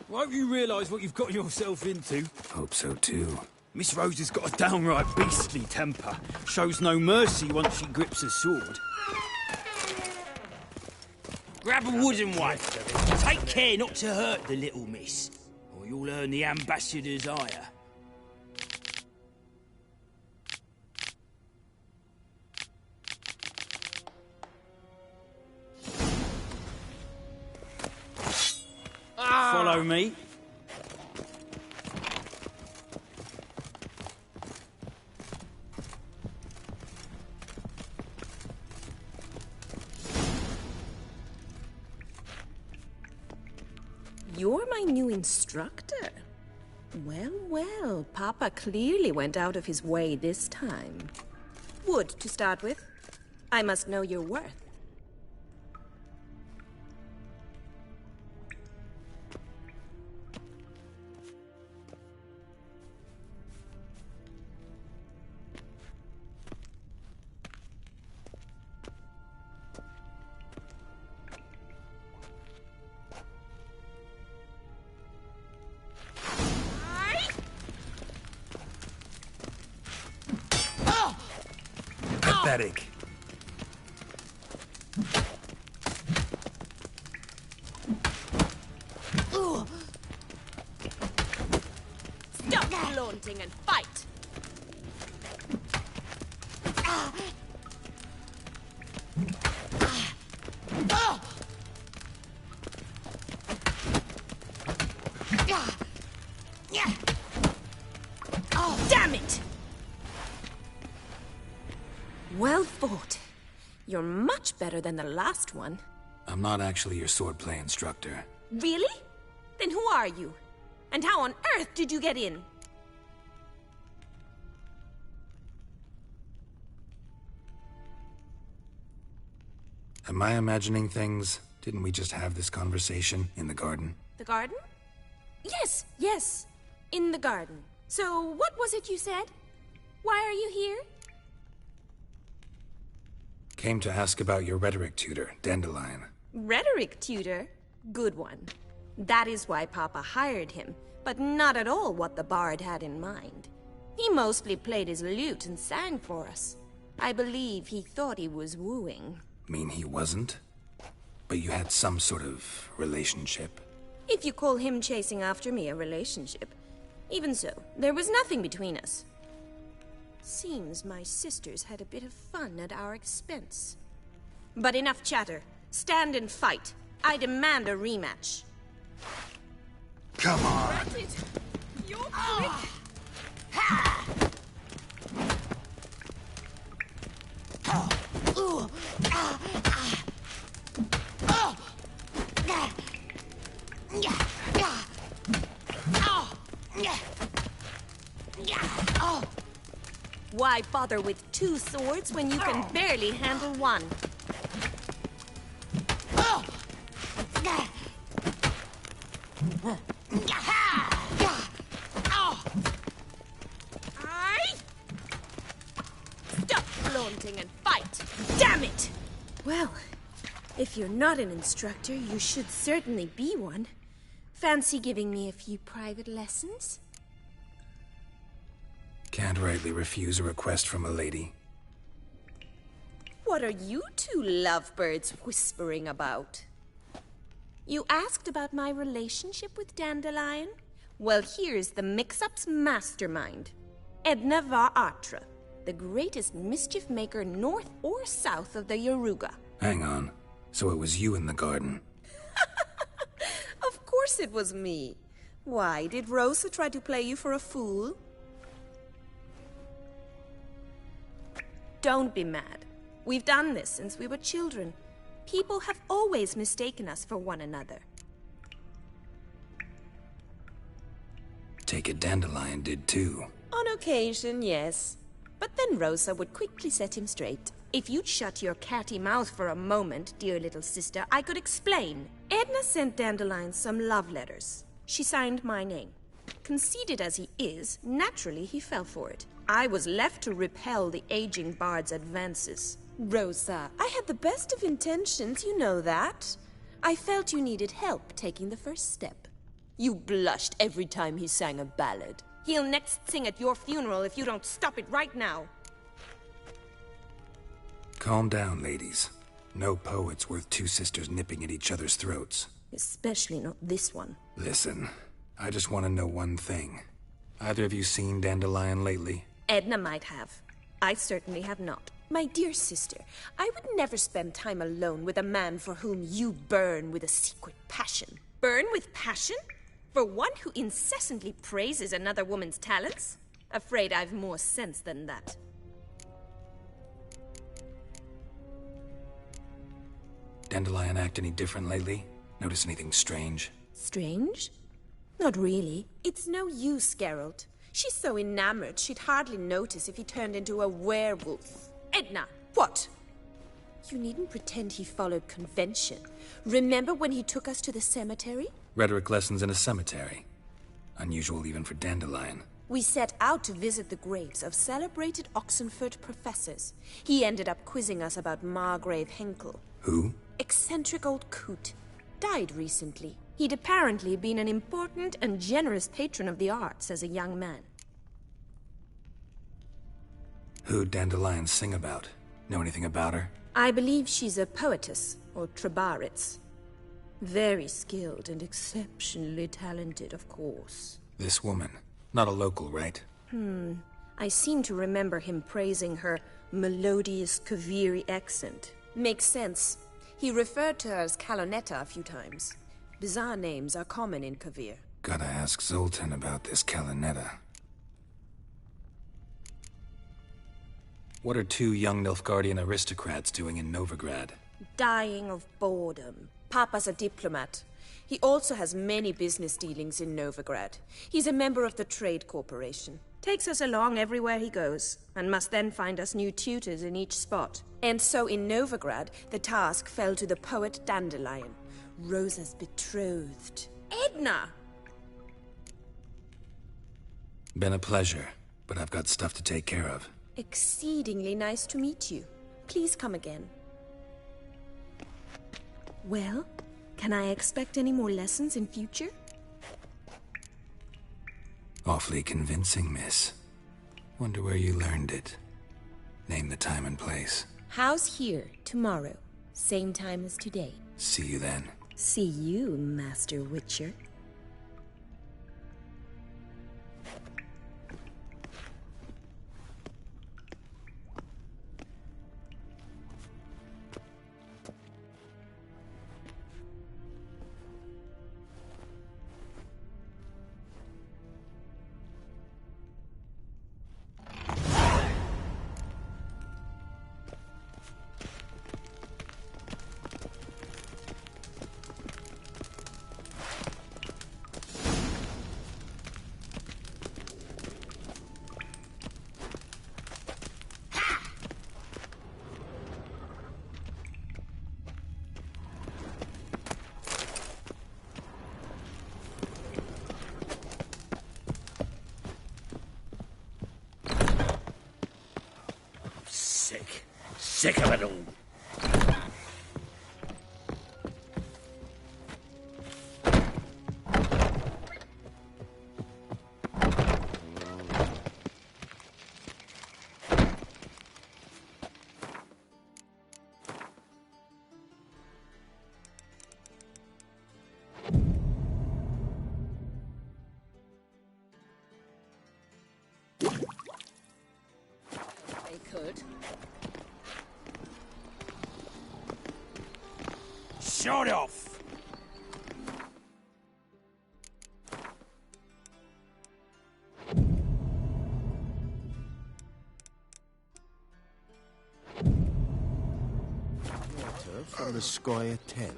Won't you realise what you've got yourself into? Hope so, too. Miss Rose has got a downright beastly temper. Shows no mercy once she grips a sword. Grab a wooden one. Take care not to hurt the little miss, or you'll earn the ambassador's ire. Follow me. You're my new instructor? Well, well, Papa clearly went out of his way this time. Wood, to start with. I must know your worth. Pathetic. Stop flaunting and fight! Damn it! Well fought. You're much better than the last one. I'm not actually your swordplay instructor. Really? Then who are you? And how on earth did you get in? Am I imagining things? Didn't we just have this conversation in the garden? The garden? Yes, yes. In the garden. So, what was it you said? Why are you here? Came to ask about your rhetoric tutor, Dandelion. Rhetoric tutor? Good one. That is why Papa hired him, but not at all what the bard had in mind. He mostly played his lute and sang for us. I believe he thought he was wooing. Mean he wasn't? But you had some sort of relationship? If you call him chasing after me a relationship, Even so, there was nothing between us. Seems my sisters had a bit of fun at our expense. But enough chatter. Stand and fight. I demand a rematch. Come on. Ratted, you're quick. Why bother with 2 swords when you can barely handle one? Stop flaunting and fight! Damn it! Well, if you're not an instructor, you should certainly be one. Fancy giving me a few private lessons? Can't rightly refuse a request from a lady. What are you two lovebirds whispering about? You asked about my relationship with Dandelion? Well, here's the mix-up's mastermind. Edna var Atra, the greatest mischief maker north or south of the Yaruga. Hang on. So it was you in the garden? Of course it was me. Why, did Rosa try to play you for a fool? Don't be mad. We've done this since we were children. People have always mistaken us for one another. Take it Dandelion did too. On occasion, yes. But then Rosa would quickly set him straight. If you'd shut your catty mouth for a moment, dear little sister, I could explain. Edna sent Dandelion some love letters. She signed my name. Conceited as he is, naturally he fell for it. I was left to repel the aging bard's advances. Rosa, I had the best of intentions, you know that. I felt you needed help taking the first step. You blushed every time he sang a ballad. He'll next sing at your funeral if you don't stop it right now. Calm down, ladies. No poet's worth 2 sisters nipping at each other's throats. Especially not this one. Listen, I just want to know one thing. Either of you seen Dandelion lately? Edna might have. I certainly have not. My dear sister, I would never spend time alone with a man for whom you burn with a secret passion. Burn with passion? For one who incessantly praises another woman's talents? Afraid I've more sense than that. Dandelion act any different lately? Notice anything strange? Strange? Not really. It's no use, Geralt. She's so enamored she'd hardly notice if he turned into a werewolf. Edna! What? You needn't pretend he followed convention. Remember when he took us to the cemetery? Rhetoric lessons in a cemetery. Unusual even for Dandelion. We set out to visit the graves of celebrated Oxenford professors. He ended up quizzing us about Margrave Henkel. Who? Eccentric old coot. Died recently. He'd apparently been an important and generous patron of the arts as a young man. Who'd Dandelion sing about? Know anything about her? I believe she's a poetess, or trabaritz. Very skilled and exceptionally talented, of course. This woman. Not a local, right? I seem to remember him praising her melodious Kaviri accent. Makes sense. He referred to her as Calonetta a few times. Bizarre names are common in Kavir. Gotta ask Zoltan about this Calonetta. What are 2 young Nilfgaardian aristocrats doing in Novigrad? Dying of boredom. Papa's a diplomat. He also has many business dealings in Novigrad. He's a member of the Trade Corporation. Takes us along everywhere he goes, and must then find us new tutors in each spot. And so in Novigrad, the task fell to the poet Dandelion, Rosa's betrothed. Edna! Been a pleasure, but I've got stuff to take care of. Exceedingly nice to meet you. Please come again. Well, can I expect any more lessons in future? Awfully convincing, miss. Wonder where you learned it. Name the time and place. House here, tomorrow. Same time as today. See you then. See you, Master Witcher. Sick of it all. Could. Shut off! Water from the Squire Tell.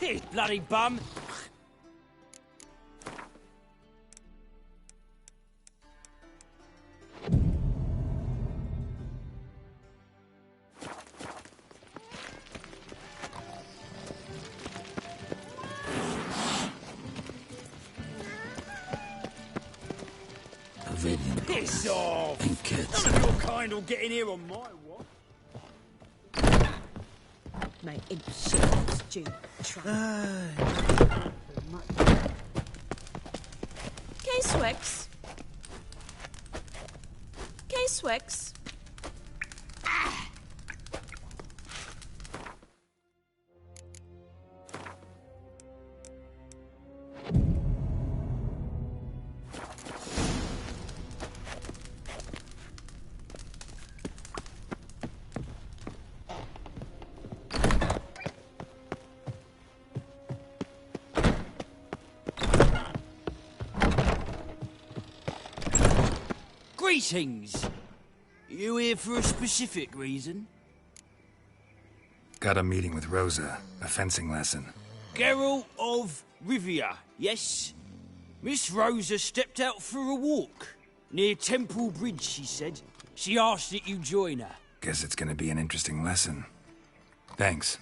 Piss, bloody bum! Piss off! None of your kind will get in here on my watch. Mate, imp shit, stupid K-Swex. K-Swex. Greetings! You here for a specific reason? Got a meeting with Rosa, a fencing lesson. Geralt of Rivia, yes? Miss Rosa stepped out for a walk. Near Temple Bridge, she said. She asked that you join her. Guess it's gonna be an interesting lesson. Thanks.